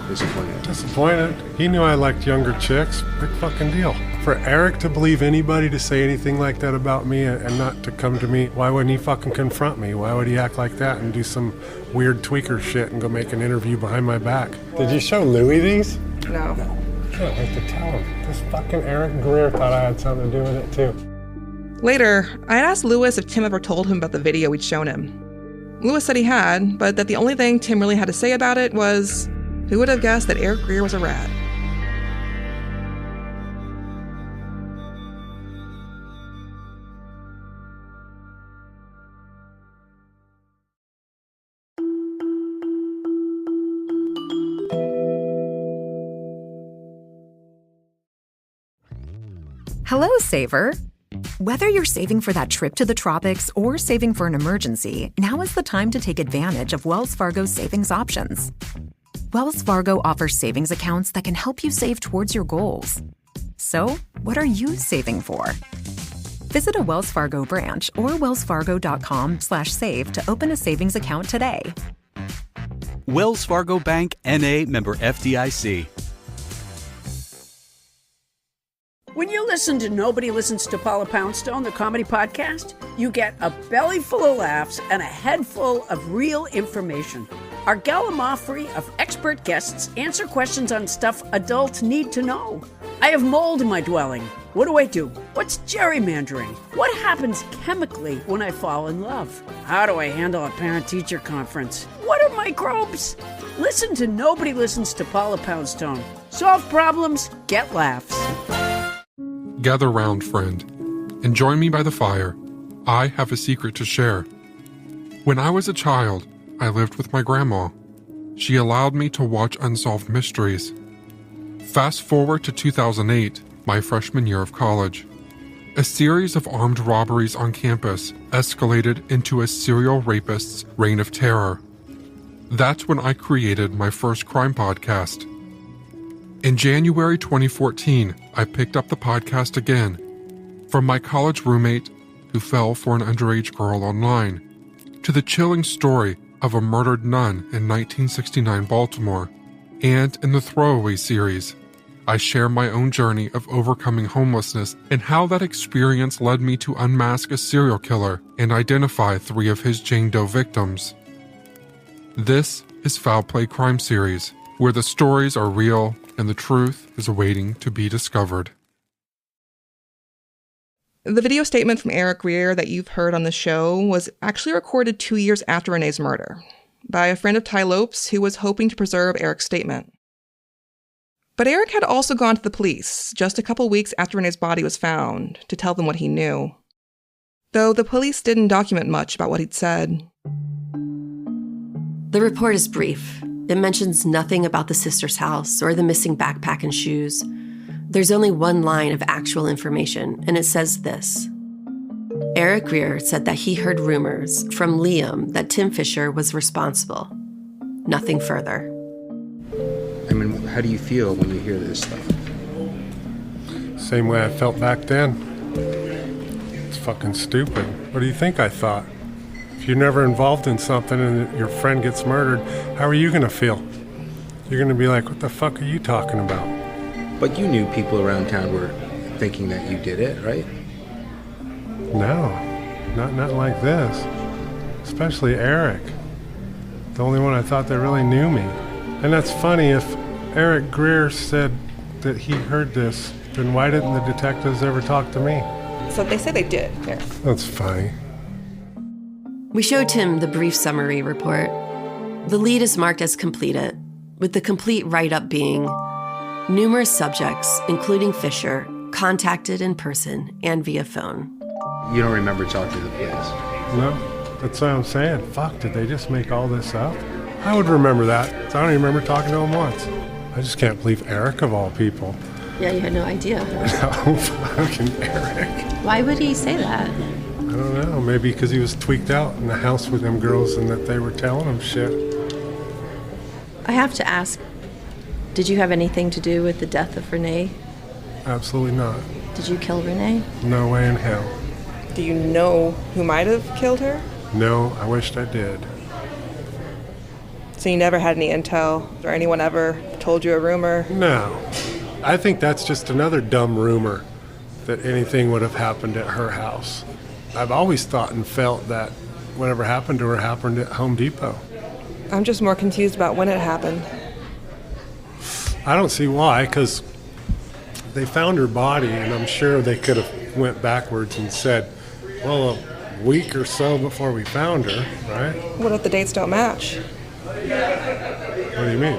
Speaker 3: Disappointed.
Speaker 6: Disappointed. He knew I liked younger chicks. Big fucking deal. For Eric to believe anybody to say anything like that about me and not to come to me, why wouldn't he fucking confront me? Why would he act like that and do some weird tweaker shit and go make an interview behind my back? Did you show Louis these?
Speaker 1: No.
Speaker 6: I don't like to tell him. This fucking Eric Greer thought I had something to do with it too.
Speaker 1: Later, I had asked Lewis if Tim ever told him about the video we'd shown him. Lewis said he had, but that the only thing Tim really had to say about it was, who would have guessed that Eric Greer was a rat?
Speaker 14: Hello, Saver. Whether you're saving for that trip to the tropics or saving for an emergency, now is the time to take advantage of Wells Fargo's savings options. Wells Fargo offers savings accounts that can help you save towards your goals. So, what are you saving for? Visit a Wells Fargo branch or wellsfargo.com/save to open a savings account today.
Speaker 15: Wells Fargo Bank, N.A., member FDIC.
Speaker 16: When you listen to Nobody Listens to Paula Poundstone, the comedy podcast, you get a belly full of laughs and a head full of real information. Our gallimaufry of expert guests answer questions on stuff adults need to know. I have mold in my dwelling. What do I do? What's gerrymandering? What happens chemically when I fall in love? How do I handle a parent-teacher conference? What are microbes? Listen to Nobody Listens to Paula Poundstone. Solve problems, get laughs.
Speaker 8: Gather round, friend, and join me by the fire. I have a secret to share. When I was a child, I lived with my grandma. She allowed me to watch unsolved mysteries. Fast forward to 2008, my freshman year of college. A series of armed robberies on campus escalated into a serial rapist's reign of terror. That's when I created my first crime podcast. In January 2014, I picked up the podcast again, from my college roommate who fell for an underage girl online, to the chilling story of a murdered nun in 1969 Baltimore, and in the Throwaway series, I share my own journey of overcoming homelessness and how that experience led me to unmask a serial killer and identify 3 of his Jane Doe victims. This is Foul Play Crime Series, where the stories are real and the truth is waiting to be discovered.
Speaker 1: The video statement from Eric Greer that you've heard on the show was actually recorded 2 years after Renee's murder by a friend of Ty Lopes who was hoping to preserve Eric's statement. But Eric had also gone to the police just a couple weeks after Renee's body was found to tell them what he knew, though the police didn't document much about what he'd said.
Speaker 2: The report is brief. It mentions nothing about the sister's house or the missing backpack and shoes. There's only one line of actual information, and it says this. Eric Greer said that he heard rumors from Liam that Tim Fisher was responsible. Nothing further.
Speaker 3: I mean, how do you feel when you hear this stuff?
Speaker 6: Same way I felt back then. It's fucking stupid. What do you think I thought? If you're never involved in something and your friend gets murdered, how are you going to feel? You're going to be like, what the fuck are you talking about?
Speaker 3: But you knew people around town were thinking that you did it, right?
Speaker 6: No, not like this. Especially Eric. The only one I thought that really knew me. And that's funny, if Eric Greer said that he heard this, then why didn't the detectives ever talk to me?
Speaker 1: So they say they did. Here.
Speaker 6: That's funny.
Speaker 2: We showed Tim the brief summary report. The lead is marked as completed, with the complete write-up being numerous subjects, including Fisher, contacted in person and via phone.
Speaker 3: You don't remember talking to the police?
Speaker 6: No, that's what I'm saying. Fuck, did they just make all this up? I would remember that. I don't even remember talking to him once. I just can't believe Eric of all people.
Speaker 2: Yeah, you had no idea.
Speaker 6: No, fucking Eric.
Speaker 2: Why would he say that?
Speaker 6: I don't know. Maybe because he was tweaked out in the house with them girls and that they were telling him shit.
Speaker 2: I have to ask, did you have anything to do with the death of Renee?
Speaker 6: Absolutely not.
Speaker 2: Did you kill Renee?
Speaker 6: No way in hell.
Speaker 1: Do you know who might have killed her?
Speaker 6: No, I wished I did.
Speaker 1: So you never had any intel, or anyone ever told you a rumor?
Speaker 6: No. I think that's just another dumb rumor. that anything would have happened at her house. I've always thought and felt that whatever happened to her happened at Home Depot.
Speaker 1: I'm just more confused about when it happened.
Speaker 6: I don't see why, because they found her body, and I'm sure they could have went backwards and said, well, a week or so before we found her, right?
Speaker 1: What if the dates don't match?
Speaker 6: What do you mean?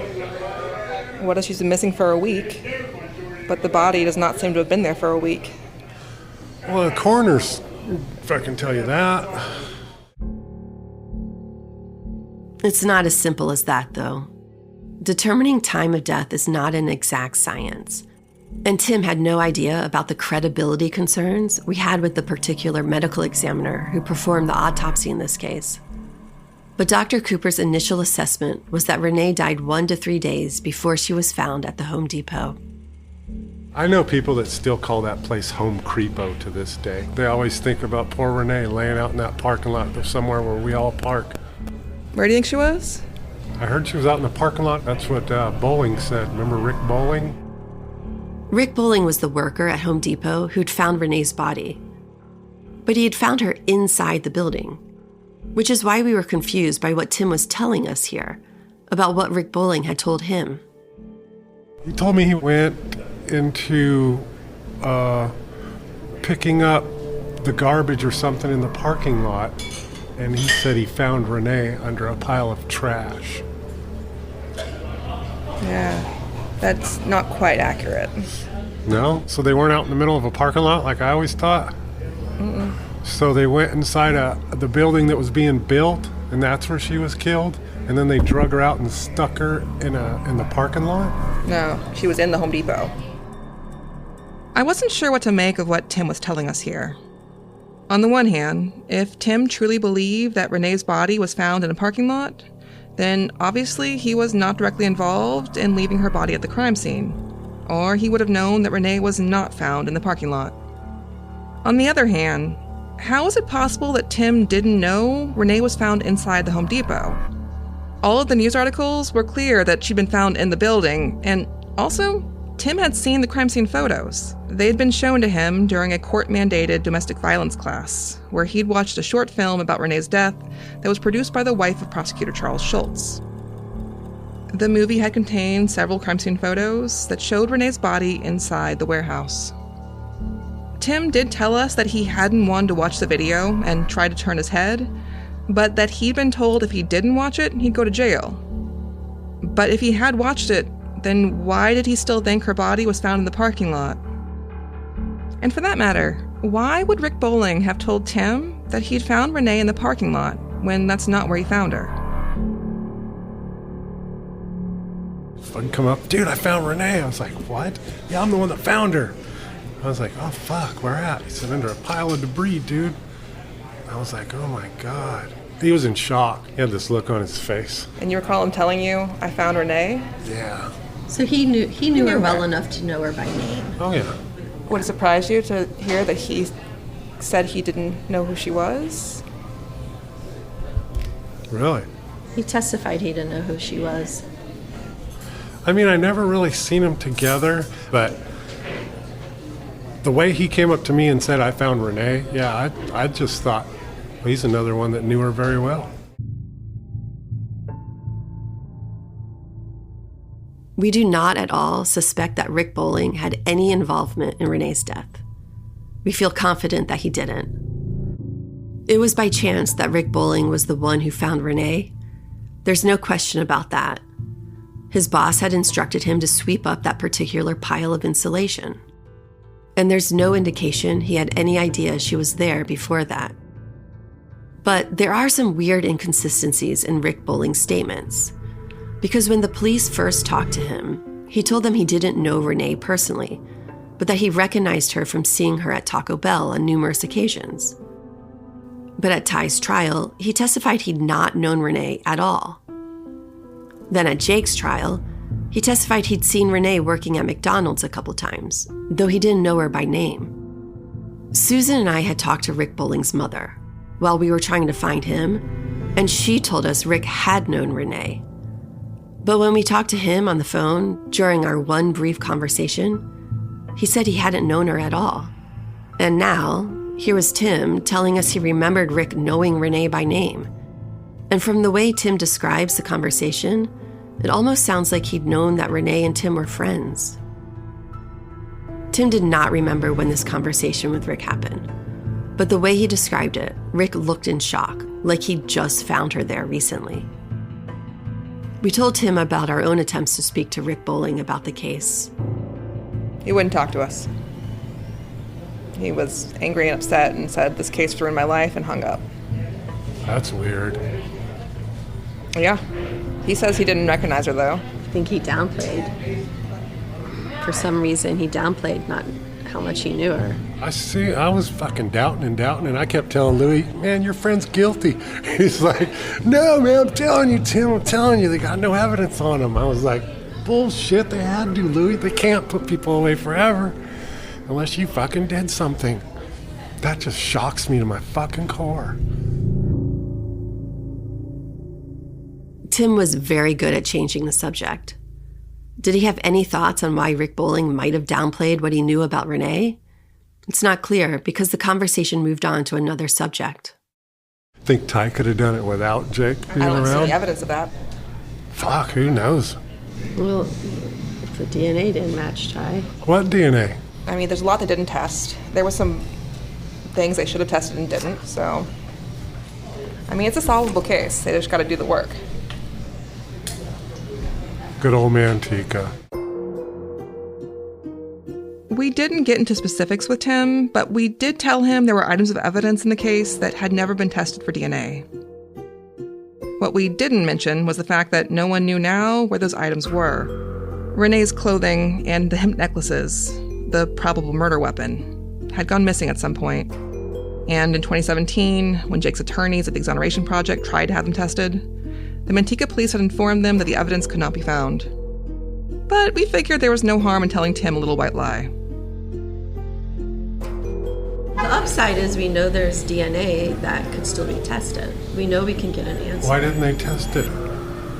Speaker 1: What if she's been missing for a week, but the body does not seem to have been there for a week?
Speaker 6: Well, the coroner's, if I can tell you that.
Speaker 2: It's not as simple as that, though. Determining time of death is not an exact science. And Tim had no idea about the credibility concerns we had with the particular medical examiner who performed the autopsy in this case. But Dr. Cooper's initial assessment was that Renee died 1 to 3 days before she was found at the Home Depot.
Speaker 6: I know people that still call that place Home Creepo to this day. They always think about poor Renee laying out in that parking lot of somewhere where we all park.
Speaker 1: Where do you think she was?
Speaker 6: I heard she was out in the parking lot. That's what Bowling said. Remember Rick Bowling?
Speaker 2: Rick Bowling was the worker at Home Depot who'd found Renee's body. But he had found her inside the building, which is why we were confused by what Tim was telling us here about what Rick Bowling had told him.
Speaker 6: He told me he went into picking up the garbage or something in the parking lot, and he said he found Renee under a pile of trash.
Speaker 1: Yeah, that's not quite accurate.
Speaker 6: No? So they weren't out in the middle of a parking lot like I always thought?
Speaker 1: Mm-mm.
Speaker 6: So they went inside the building that was being built, and that's where she was killed? And then they drug her out and stuck her in the parking lot?
Speaker 1: No, she was in the Home Depot. I wasn't sure what to make of what Tim was telling us here. On the one hand, if Tim truly believed that Renee's body was found in a parking lot, then obviously he was not directly involved in leaving her body at the crime scene, or he would have known that Renee was not found in the parking lot. On the other hand, how is it possible that Tim didn't know Renee was found inside the Home Depot? All of the news articles were clear that she'd been found in the building, and also, Tim had seen the crime scene photos. They had been shown to him during a court-mandated domestic violence class, where he'd watched a short film about Renee's death that was produced by the wife of prosecutor Charles Schultz. The movie had contained several crime scene photos that showed Renee's body inside the warehouse. Tim did tell us that he hadn't wanted to watch the video and tried to turn his head, but that he'd been told if he didn't watch it, he'd go to jail. But if he had watched it, then why did he still think her body was found in the parking lot? And for that matter, why would Rick Bowling have told Tim that he'd found Renee in the parking lot when that's not where he found her?
Speaker 6: Fucking come up, dude, I found Renee. I was like, what? Yeah, I'm the one that found her. I was like, oh fuck, where at? He said, under a pile of debris, dude. I was like, oh my God. He was in shock. He had this look on his face.
Speaker 1: And you recall him telling you, I found Renee?
Speaker 6: Yeah.
Speaker 2: So he knew her well enough to know her by name.
Speaker 6: Oh yeah.
Speaker 1: Would it surprise you to hear that he said he didn't know who she was?
Speaker 6: Really?
Speaker 2: He testified he didn't know who she was.
Speaker 6: I mean, I never really seen them together, but the way he came up to me and said, I found Renee, yeah, I just thought, well, he's another one that knew her very well.
Speaker 2: We do not at all suspect that Rick Bowling had any involvement in Renee's death. We feel confident that he didn't. It was by chance that Rick Bowling was the one who found Renee. There's no question about that. His boss had instructed him to sweep up that particular pile of insulation. And there's no indication he had any idea she was there before that. But there are some weird inconsistencies in Rick Bowling's statements. Because when the police first talked to him, he told them he didn't know Renee personally, but that he recognized her from seeing her at Taco Bell on numerous occasions. But at Ty's trial, he testified he'd not known Renee at all. Then at Jake's trial, he testified he'd seen Renee working at McDonald's a couple times, though he didn't know her by name. Susan and I had talked to Rick Bowling's mother while we were trying to find him, and she told us Rick had known Renee. But when we talked to him on the phone during our one brief conversation, he said he hadn't known her at all. And now, here was Tim telling us he remembered Rick knowing Renee by name. And from the way Tim describes the conversation, it almost sounds like he'd known that Renee and Tim were friends. Tim did not remember when this conversation with Rick happened. But the way he described it, Rick looked in shock, like he'd just found her there recently. We told Tim about our own attempts to speak to Rick Bowling about the case.
Speaker 1: He wouldn't talk to us. He was angry and upset and said, "This case ruined my life," and hung up.
Speaker 6: That's weird.
Speaker 1: Yeah. He says he didn't recognize her, though.
Speaker 2: I think he downplayed. For some reason, he downplayed not how much he knew her.
Speaker 6: I was fucking doubting, and I kept telling Louis, "Man, your friend's guilty." He's like, "No, man, I'm telling you, Tim, they got no evidence on him." I was like, "Bullshit, they had to, Louis. They can't put people away forever unless you fucking did something." That just shocks me to my fucking core.
Speaker 2: Tim was very good at changing the subject. Did he have any thoughts on why Rick Bowling might have downplayed what he knew about Renee? It's not clear because the conversation moved on to another subject.
Speaker 6: Think Ty could have done it without Jake being
Speaker 1: I don't see
Speaker 6: around?
Speaker 1: any evidence of that.
Speaker 6: Fuck, who knows?
Speaker 2: Well, if the DNA didn't match Ty.
Speaker 6: What DNA?
Speaker 1: I mean, there's a lot they didn't test. There were some things they should have tested and didn't, so... I mean, it's a solvable case. They just gotta do the work.
Speaker 6: Good old Manteca.
Speaker 1: We didn't get into specifics with Tim, but we did tell him there were items of evidence in the case that had never been tested for DNA. What we didn't mention was the fact that no one knew now where those items were. Renee's clothing and the hemp necklaces, the probable murder weapon, had gone missing at some point. And in 2017, when Jake's attorneys at the Exoneration Project tried to have them tested, the Manteca police had informed them that the evidence could not be found. But we figured there was no harm in telling Tim a little white lie.
Speaker 2: The upside is we know there's DNA that could still be tested. We know we can get an answer.
Speaker 6: Why didn't they test it?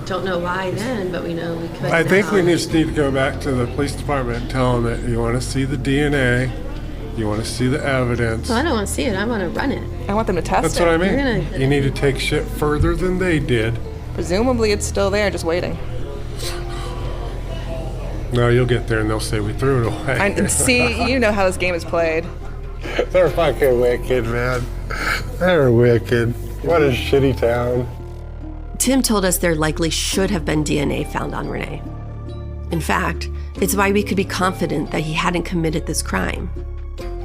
Speaker 2: Don't know why then, but we know we could.
Speaker 6: I think we just need to go back to the police department and tell them that you want to see the DNA, you want to see the evidence.
Speaker 2: Well, I don't want to see it. I want to run it.
Speaker 1: I want them to test
Speaker 6: That's
Speaker 1: it.
Speaker 6: what I mean. You need to take shit further than they did.
Speaker 1: Presumably it's still there, just waiting.
Speaker 6: No, you'll get there and they'll say we threw it away.
Speaker 1: See, you know how this game is played.
Speaker 6: They're fucking wicked, man. They're wicked. What a shitty town.
Speaker 2: Tim told us there likely should have been DNA found on Renee. In fact, it's why we could be confident that he hadn't committed this crime.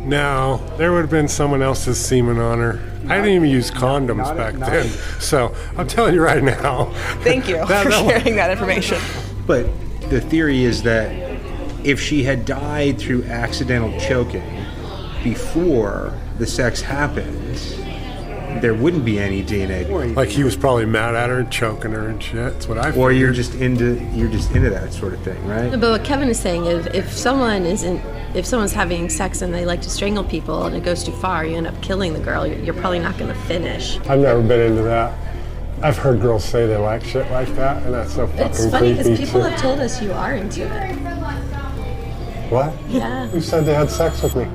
Speaker 6: No, there would have been someone else's semen on her. I didn't even use condoms back then. So I'm telling you right now.
Speaker 1: Thank you for sharing that information.
Speaker 3: But the theory is that if she had died through accidental choking before the sex happened, there wouldn't be any DNA.
Speaker 6: Like he was probably mad at her and choking her and shit. That's what I figured.
Speaker 3: Or you're just into that sort of thing, right?
Speaker 2: But what Kevin is saying is if someone's having sex and they like to strangle people and it goes too far, you end up killing the girl, you're probably not going to finish.
Speaker 6: I've never been into that. I've heard girls say they like shit like that, and that's so fucking creepy.
Speaker 2: It's funny because people have told us you are into it.
Speaker 6: What?
Speaker 2: Yeah.
Speaker 6: Who said they had sex with me?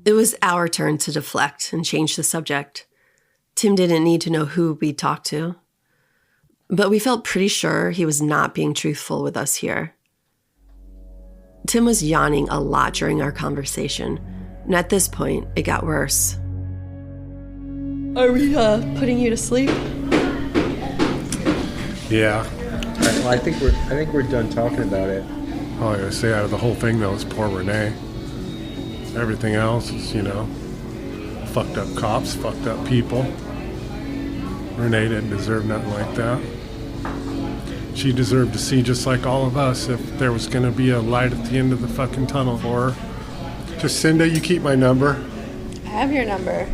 Speaker 2: It was our turn to deflect and change the subject. Tim didn't need to know who we'd talked to. But we felt pretty sure he was not being truthful with us here. Tim was yawning a lot during our conversation, and at this point, it got worse. Are we putting you to sleep?
Speaker 6: Yeah.
Speaker 3: Well, I think we're done talking about it.
Speaker 6: All I gotta say out of the whole thing though is poor Renee. Everything else is, fucked up cops, fucked up people. Renee didn't deserve nothing like that. She deserved to see, just like all of us, if there was going to be a light at the end of the fucking tunnel for her. Jacinda, you keep my number.
Speaker 2: I have your number.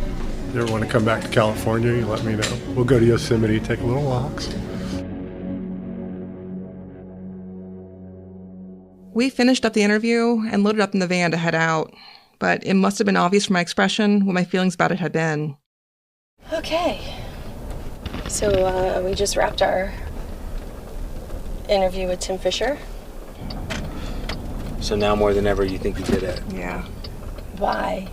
Speaker 6: You ever want to come back to California, you let me know. We'll go to Yosemite, take a little walks.
Speaker 1: We finished up the interview and loaded up in the van to head out, but it must have been obvious from my expression what my feelings about it had been.
Speaker 2: Okay. So we just wrapped our interview with Tim Fisher.
Speaker 3: So now more than ever, you think he did it?
Speaker 1: Yeah.
Speaker 2: Why?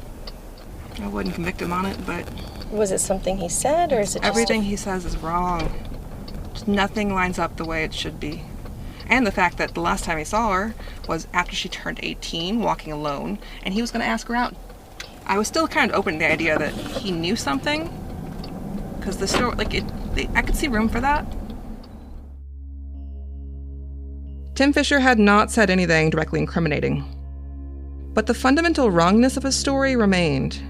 Speaker 1: I wouldn't convict him on it, but...
Speaker 2: Was it something he said, or is it just...
Speaker 1: Everything he says is wrong. Just nothing lines up the way it should be. And the fact that the last time he saw her was after she turned 18, walking alone, and he was going to ask her out. I was still kind of open to the idea that he knew something, because the story, I could see room for that. Tim Fisher had not said anything directly incriminating, but the fundamental wrongness of his story remained.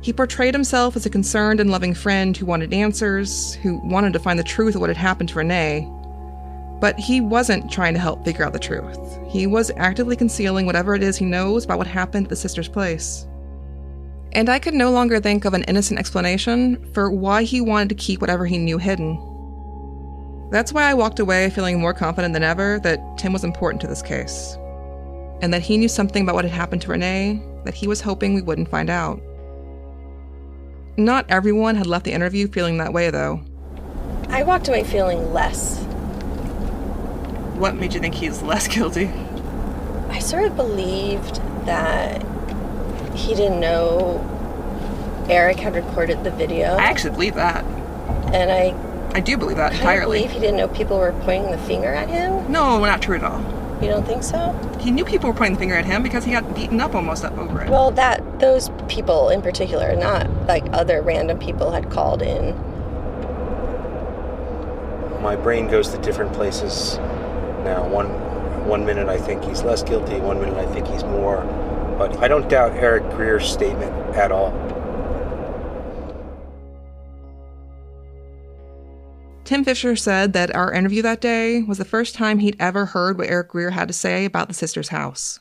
Speaker 1: He portrayed himself as a concerned and loving friend who wanted answers, who wanted to find the truth of what had happened to Renee. But he wasn't trying to help figure out the truth. He was actively concealing whatever it is he knows about what happened at the sister's place. And I could no longer think of an innocent explanation for why he wanted to keep whatever he knew hidden. That's why I walked away feeling more confident than ever that Tim was important to this case, and that he knew something about what had happened to Renee that he was hoping we wouldn't find out. Not everyone had left the interview feeling that way, though.
Speaker 2: I walked away feeling less.
Speaker 1: What made you think he's less guilty?
Speaker 2: I sort of believed that he didn't know Eric had recorded the video.
Speaker 1: I actually believe that.
Speaker 2: And
Speaker 1: I do believe that entirely.
Speaker 2: I believe he didn't know people were pointing the finger at him.
Speaker 1: No, not true at all.
Speaker 2: You don't think so?
Speaker 1: He knew people were pointing the finger at him because he got beaten up almost up over it.
Speaker 2: Well, those people in particular, not like other random people, had called in.
Speaker 3: My brain goes to different places now. One minute I think he's less guilty, one minute I think he's more. But I don't doubt Eric Greer's statement at all.
Speaker 1: Tim Fisher said that our interview that day was the first time he'd ever heard what Eric Greer had to say about the sister's house.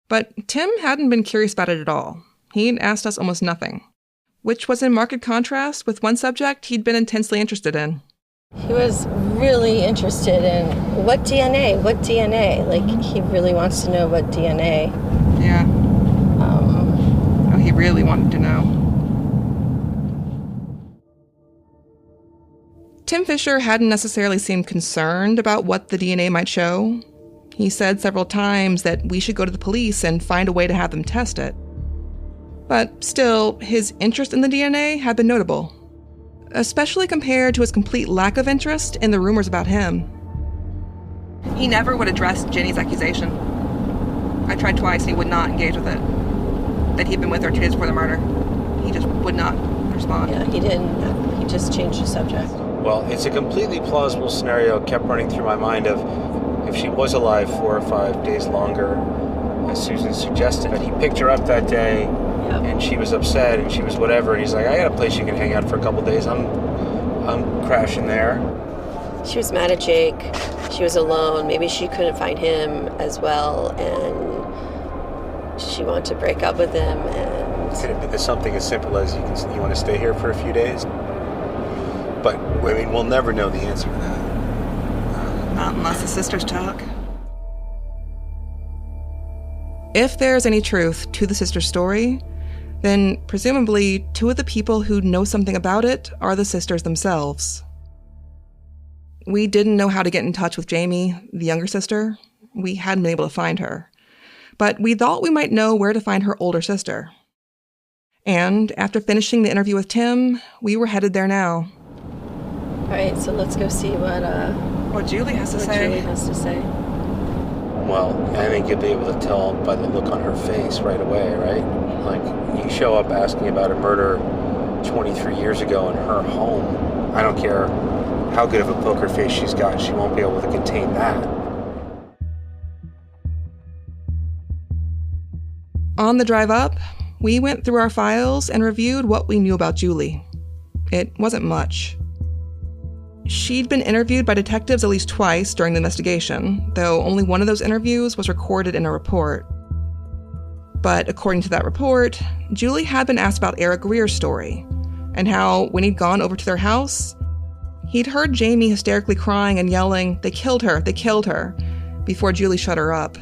Speaker 1: But Tim hadn't been curious about it at all. He'd asked us almost nothing, which was in marked contrast with one subject he'd been intensely interested in.
Speaker 2: He was really interested in what DNA. Like, he really wants to know what DNA.
Speaker 1: Yeah. He really wanted to know. Tim Fisher hadn't necessarily seemed concerned about what the DNA might show. He said several times that we should go to the police and find a way to have them test it. But still, his interest in the DNA had been notable, especially compared to his complete lack of interest in the rumors about him. He never would address Jenny's accusation. I tried twice and he would not engage with it. That he'd been with her 2 days before the murder. He just would not respond.
Speaker 2: Yeah, he didn't. He just changed the subject.
Speaker 3: Well, it's a completely plausible scenario kept running through my mind of if she was alive 4 or 5 days longer, as Susan suggested. But he picked her up that day, and she was upset, and she was whatever, and he's like, I got a place you can hang out for a couple days. I'm crashing there.
Speaker 2: She was mad at Jake. She was alone. Maybe she couldn't find him as well, and she wanted to break up with him. And
Speaker 3: could it be something as simple as you want to stay here for a few days? But, I mean, we'll never know the answer to that.
Speaker 1: Not unless the sisters talk. If there's any truth to the sisters' story, then presumably 2 of the people who know something about it are the sisters themselves. We didn't know how to get in touch with Jamie, the younger sister. We hadn't been able to find her. But we thought we might know where to find her older sister. And after finishing the interview with Tim, we were headed there now.
Speaker 2: All right, so let's go see what
Speaker 1: Julie has to say.
Speaker 3: Well, I think you'll be able to tell by the look on her face right away, right? Like, you show up asking about a murder 23 years ago in her home. I don't care how good of a poker face she's got, she won't be able to contain that.
Speaker 1: On the drive up, we went through our files and reviewed what we knew about Julie. It wasn't much. She'd been interviewed by detectives at least twice during the investigation, though only one of those interviews was recorded in a report. But according to that report, Julie had been asked about Eric Greer's story, and how, when he'd gone over to their house, he'd heard Jamie hysterically crying and yelling, "They killed her, they killed her," before Julie shut her up.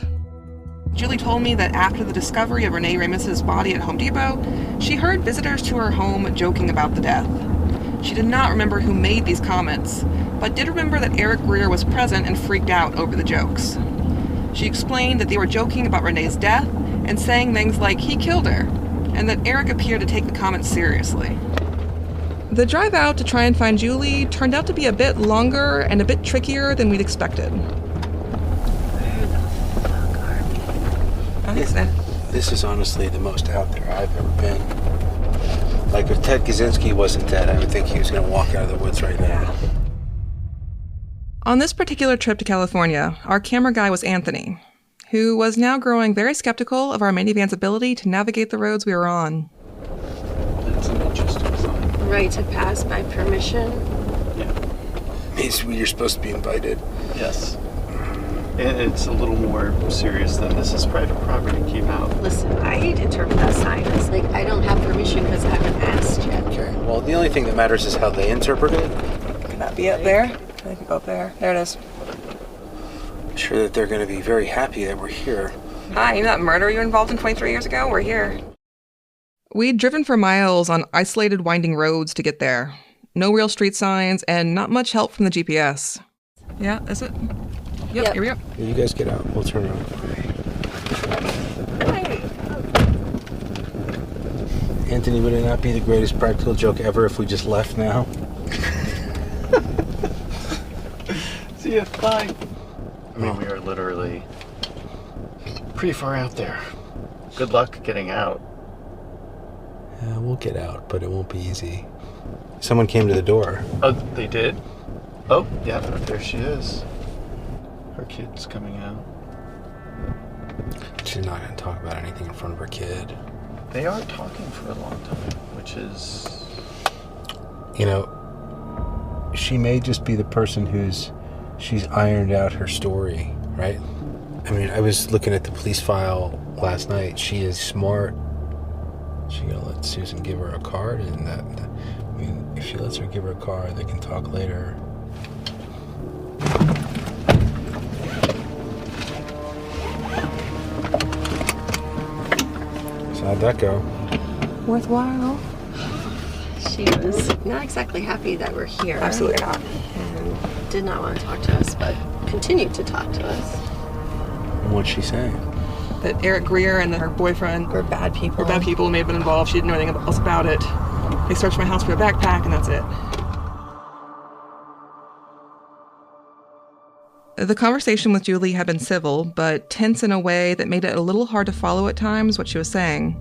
Speaker 1: Julie told me that after the discovery of Renee Ramos' body at Home Depot, she heard visitors to her home joking about the death. She did not remember who made these comments, but did remember that Eric Greer was present and freaked out over the jokes. She explained that they were joking about Renee's death and saying things like he killed her, and that Eric appeared to take the comments seriously. The drive out to try and find Julie turned out to be a bit longer and a bit trickier than we'd expected.
Speaker 17: This is honestly the most out there I've ever been. Like, if Ted Kaczynski wasn't dead, I would think he was going to walk out of the woods right now.
Speaker 1: On this particular trip to California, our camera guy was Anthony, who was now growing very skeptical of our minivan's ability to navigate the roads we were on.
Speaker 17: That's an interesting sign.
Speaker 2: Right to pass by permission?
Speaker 17: Means you're supposed to be invited.
Speaker 11: Yes. It's a little more serious than this is private property. Keep out.
Speaker 2: Listen, I interpret that sign as like I don't have permission because I haven't asked yet.
Speaker 17: Okay, well, the only thing that matters is how they interpret it.
Speaker 1: Could that be up there? I can go up there. There it is.
Speaker 17: I'm sure that they're going to be very happy that we're here.
Speaker 1: Hi, you know that murder you were involved in 23 years ago? We're here. We'd driven for miles on isolated winding roads to get there. No real street signs and not much help from the GPS. Yeah, is it? Yep, here we go.
Speaker 17: Yeah, you guys get out. We'll turn around. Anthony, would it not be the greatest practical joke ever if we just left now?
Speaker 11: See ya, bye. I mean, we are literally pretty far out there. Good luck getting out.
Speaker 17: Yeah, we'll get out, but it won't be easy. Someone came to the door.
Speaker 11: Oh, they did? Oh, yeah, there she is. Her kid's coming out.
Speaker 17: She's not going to talk about anything in front of her kid.
Speaker 11: They are talking for a long time, which is...
Speaker 17: You know, she may just be the person she's ironed out her story, right? I mean, I was looking at the police file last night. She is smart. She gonna let Susan give her a card, and that, I mean, if she lets her give her a card, they can talk later. So how'd that go?
Speaker 1: Worthwhile.
Speaker 2: She was not exactly happy that we're here.
Speaker 1: Absolutely not.
Speaker 2: And did not want to talk to us, but continued to talk to us.
Speaker 17: What'd she say?
Speaker 1: That Eric Greer and her boyfriend
Speaker 2: were bad people.
Speaker 1: May have been involved. She didn't know anything else about it. They searched my house for a backpack, and that's it. The conversation with Julie had been civil, but tense in a way that made it a little hard to follow at times what she was saying.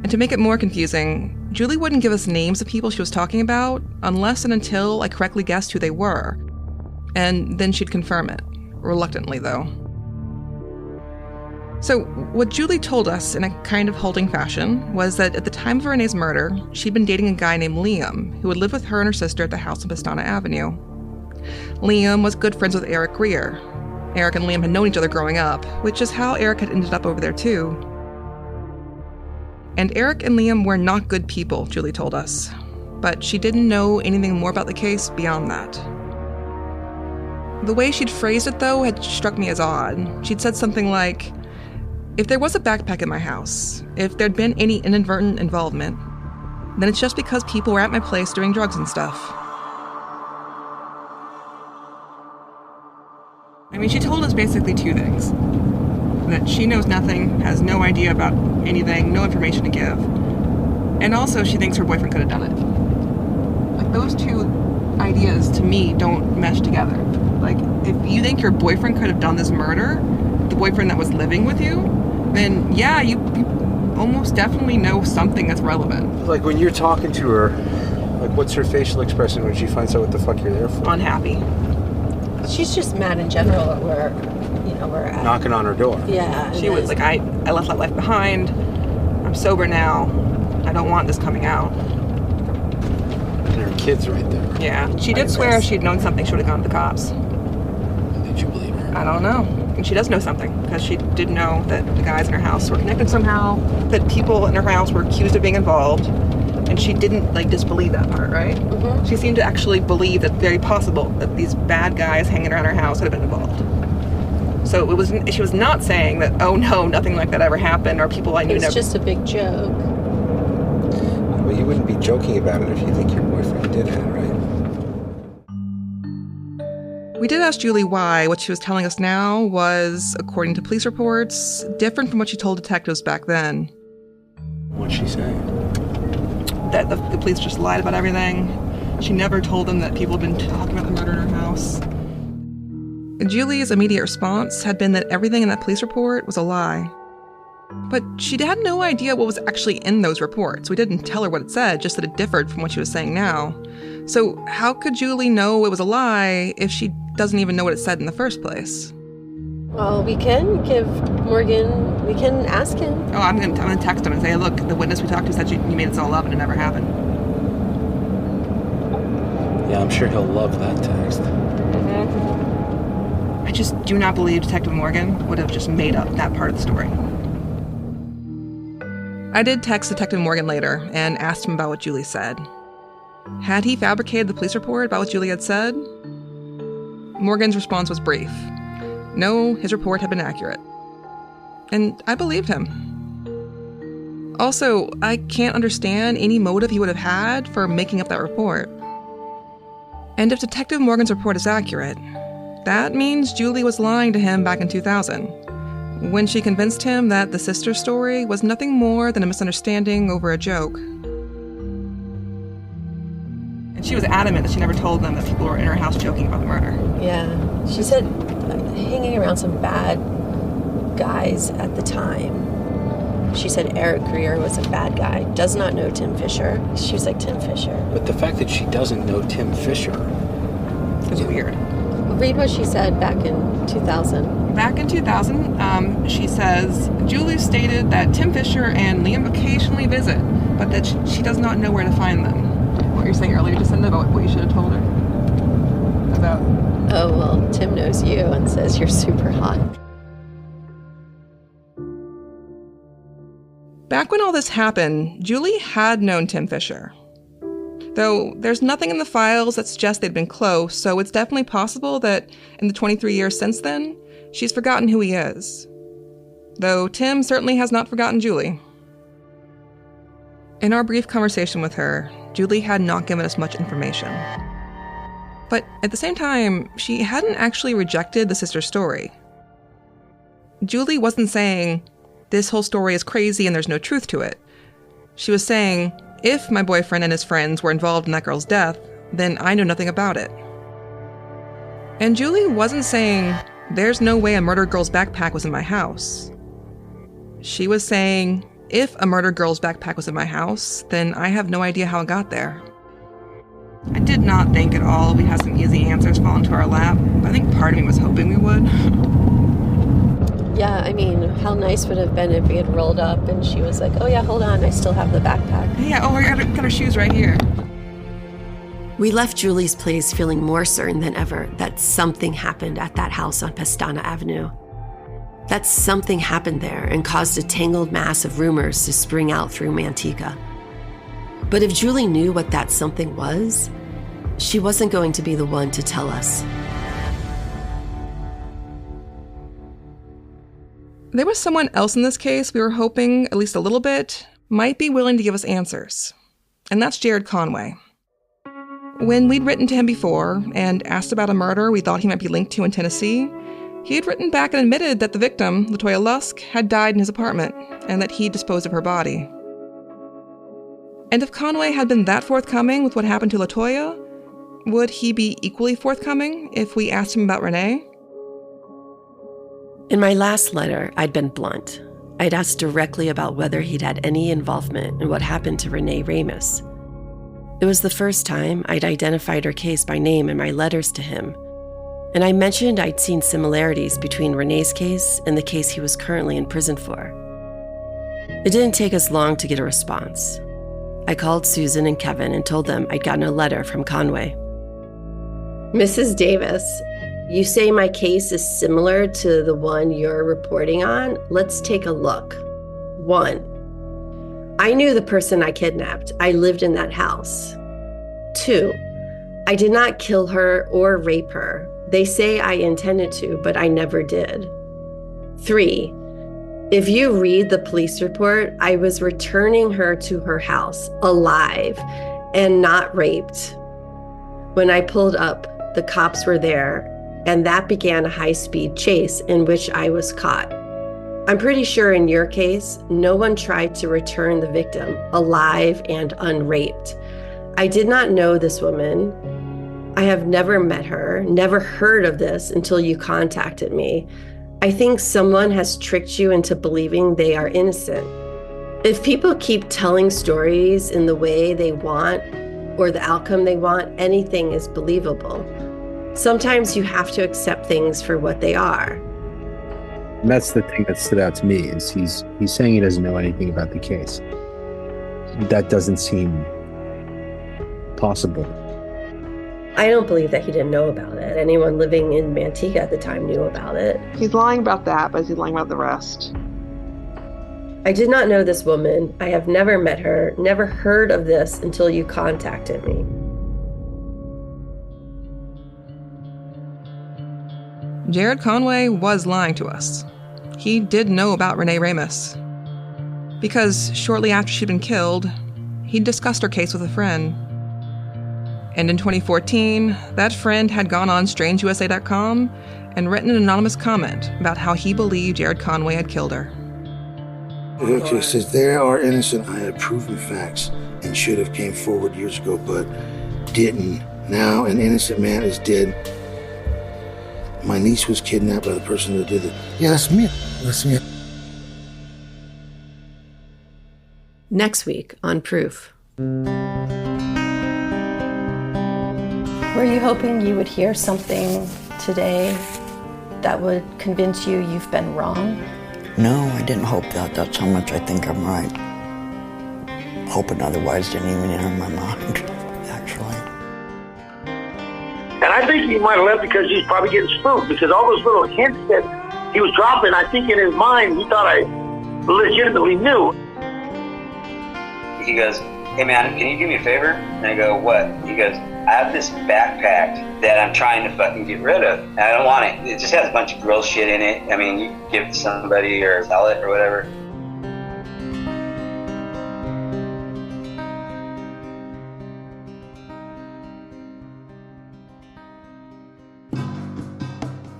Speaker 1: And to make it more confusing, Julie wouldn't give us names of people she was talking about unless and until I correctly guessed who they were. And then she'd confirm it. Reluctantly, though. So, what Julie told us in a kind of halting fashion was that at the time of Renee's murder, she'd been dating a guy named Liam, who would live with her and her sister at the house on Pastana Avenue. Liam was good friends with Eric Greer. Eric and Liam had known each other growing up, which is how Eric had ended up over there too. And Eric and Liam were not good people, Julie told us. But she didn't know anything more about the case beyond that. The way she'd phrased it, though, had struck me as odd. She'd said something like, if there was a backpack in my house, if there'd been any inadvertent involvement, then it's just because people were at my place doing drugs and stuff. I mean, she told us basically two things. That she knows nothing, has no idea about anything, no information to give. And also she thinks her boyfriend could have done it. Like, those two ideas, to me, don't mesh together. Like, if you think your boyfriend could have done this murder, the boyfriend that was living with you, then yeah, you almost definitely know something that's relevant.
Speaker 17: Like, when you're talking to her, like, what's her facial expression when she finds out what the fuck you're there for?
Speaker 1: Unhappy.
Speaker 2: She's just mad in general that we're at.
Speaker 17: Knocking on her door.
Speaker 2: Yeah.
Speaker 1: She was like, I left that life behind. I'm sober now. I don't want this coming out.
Speaker 17: And her kid's right there.
Speaker 1: Yeah. She did swear if she'd known something, she would have gone to the cops.
Speaker 17: Did you believe her?
Speaker 1: I don't know. And she does know something, because she did know that the guys in her house were connected somehow, that people in her house were accused of being involved, and she didn't, disbelieve that part, right?
Speaker 2: Mm-hmm.
Speaker 1: She seemed to actually believe that very possible that these bad guys hanging around her house had been involved. So she was not saying that, oh no, nothing like that ever happened, or people I knew never...
Speaker 2: It's just a big joke.
Speaker 17: Well, you wouldn't be joking about it if you think your boyfriend did it, right?
Speaker 1: We did ask Julie why what she was telling us now was, according to police reports, different from what she told detectives back then.
Speaker 17: What'd she say?
Speaker 1: That the police just lied about everything. She never told them that people had been talking about the murder in her house. Julie's immediate response had been that everything in that police report was a lie. But she had no idea what was actually in those reports. We didn't tell her what it said, just that it differed from what she was saying now. So how could Julie know it was a lie if she doesn't even know what it said in the first place?
Speaker 2: Well, we can give Morgan, we can ask him.
Speaker 1: Oh, I'm gonna text him and say, look, the witness we talked to said you made this all up and it never happened.
Speaker 17: Yeah, I'm sure he'll love that text.
Speaker 1: Mm-hmm. I just do not believe Detective Morgan would have just made up that part of the story. I did text Detective Morgan later and asked him about what Julie said. Had he fabricated the police report about what Julie had said? Morgan's response was brief. No, his report had been accurate. And I believed him. Also, I can't understand any motive he would have had for making up that report. And if Detective Morgan's report is accurate, that means Julie was lying to him back in 2000, when she convinced him that the sister story was nothing more than a misunderstanding over a joke. And she was adamant that she never told them that people were in her house joking about the murder.
Speaker 2: Yeah, she said hanging around some bad guys at the time. She said Eric Greer was a bad guy, does not know Tim Fisher. She was like, Tim Fisher.
Speaker 17: But the fact that she doesn't know Tim Fisher
Speaker 1: is weird.
Speaker 2: Read what she said back in 2000.
Speaker 1: Back in 2000, she says, Julie stated that Tim Fisher and Liam occasionally visit, but that she does not know where to find them. What you were saying earlier, Jacinda, about what you should have told her? About...
Speaker 2: Oh, well, Tim knows you and says you're super hot.
Speaker 1: Back when all this happened, Julie had known Tim Fisher. Though there's nothing in the files that suggests they'd been close, so it's definitely possible that in the 23 years since then, she's forgotten who he is. Though Tim certainly has not forgotten Julie. In our brief conversation with her, Julie had not given us much information. But at the same time, she hadn't actually rejected the sister story. Julie wasn't saying, this whole story is crazy and there's no truth to it. She was saying, if my boyfriend and his friends were involved in that girl's death, then I know nothing about it. And Julie wasn't saying, there's no way a murdered girl's backpack was in my house. She was saying, if a murdered girl's backpack was in my house, then I have no idea how it got there. I did not think at all we'd have some easy answers fall into our lap, but I think part of me was hoping we would.
Speaker 2: Yeah, I mean, how nice would it have been if we had rolled up and she was like, oh yeah, hold on, I still have the backpack.
Speaker 1: Yeah, oh, I got her shoes right here.
Speaker 2: We left Julie's place feeling more certain than ever that something happened at that house on Pestana Avenue. That something happened there and caused a tangled mass of rumors to spring out through Manteca. But if Julie knew what that something was, she wasn't going to be the one to tell us.
Speaker 1: There was someone else in this case we were hoping, at least a little bit, might be willing to give us answers. And that's Jared Conway. When we'd written to him before and asked about a murder we thought he might be linked to in Tennessee, he had written back and admitted that the victim, LaToya Lusk, had died in his apartment and that he disposed of her body. And if Conway had been that forthcoming with what happened to LaToya, would he be equally forthcoming if we asked him about Renee?
Speaker 2: In my last letter, I'd been blunt. I'd asked directly about whether he'd had any involvement in what happened to Renee Ramos. It was the first time I'd identified her case by name in my letters to him, and I mentioned I'd seen similarities between Renee's case and the case he was currently in prison for. It didn't take us long to get a response. I called Susan and Kevin and told them I'd gotten a letter from Conway. Mrs. Davis, you say my case is similar to the one you're reporting on? Let's take a look. 1, I knew the person I kidnapped. I lived in that house. 2, I did not kill her or rape her. They say I intended to, but I never did. 3, if you read the police report, I was returning her to her house alive and not raped. When I pulled up, the cops were there and that began a high-speed chase in which I was caught. I'm pretty sure in your case, no one tried to return the victim alive and unraped. I did not know this woman. I have never met her, never heard of this until you contacted me. I think someone has tricked you into believing they are innocent. If people keep telling stories in the way they want or the outcome they want, anything is believable. Sometimes you have to accept things for what they are.
Speaker 17: And that's the thing that stood out to me, is he's saying he doesn't know anything about the case. That doesn't seem possible.
Speaker 2: I don't believe that he didn't know about it. Anyone living in Manteca at the time knew about it.
Speaker 1: He's lying about that, but he's lying about the rest.
Speaker 2: I did not know this woman. I have never met her, never heard of this until you contacted me.
Speaker 1: Jared Conway was lying to us. He did know about Renee Ramos. Because shortly after she'd been killed, he discussed her case with a friend. And in 2014, that friend had gone on strangeusa.com and written an anonymous comment about how he believed Jared Conway had killed her.
Speaker 18: Okay, says there are innocent. I had proven facts and should have came forward years ago, but didn't. Now an innocent man is dead. My niece was kidnapped by the person that did it. Yeah, that's me. That's me.
Speaker 2: Next week on Proof. Were you hoping you would hear something today that would convince you you've been wrong?
Speaker 19: No, I didn't hope that. That's how much I think I'm right. Hoping otherwise didn't even enter my mind, actually.
Speaker 20: And I think he might have left because he's probably getting spooked, because all those little hints that he was dropping, I think in his mind, he thought I legitimately knew.
Speaker 7: He goes, hey man, can you do me a favor? And I go, what? He goes, I have this backpack that I'm trying to fucking get rid of. And I don't want it. It just has a bunch of girl shit in it. I mean, you can give it to somebody or sell it or whatever.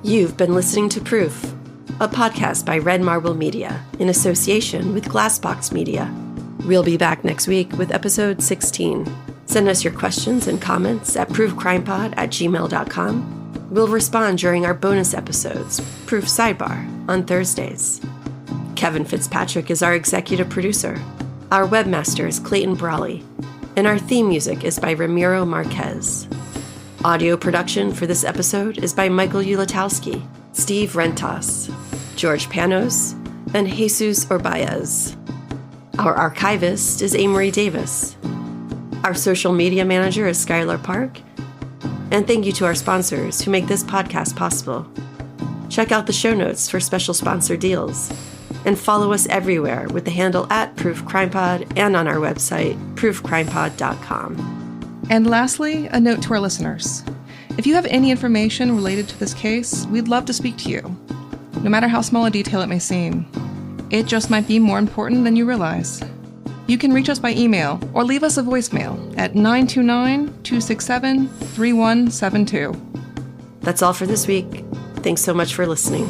Speaker 2: You've been listening to Proof, a podcast by Red Marble Media in association with Glassbox Media. We'll be back next week with episode 16. Send us your questions and comments at proofcrimepod@gmail.com. We'll respond during our bonus episodes, Proof Sidebar, on Thursdays. Kevin Fitzpatrick is our executive producer. Our webmaster is Clayton Brawley. And our theme music is by Ramiro Marquez. Audio production for this episode is by Michael Ulatowski, Steve Rentas, George Panos, and Jesus Orbaez. Our archivist is Amory Davis. Our social media manager is Skylar Park. And thank you to our sponsors who make this podcast possible. Check out the show notes for special sponsor deals. And follow us everywhere with the handle @ProofCrimePod and on our website, proofcrimepod.com.
Speaker 1: And lastly, a note to our listeners. If you have any information related to this case, we'd love to speak to you, no matter how small a detail it may seem. It just might be more important than you realize. You can reach us by email or leave us a voicemail at 929-267-3172.
Speaker 2: That's all for this week. Thanks so much for listening.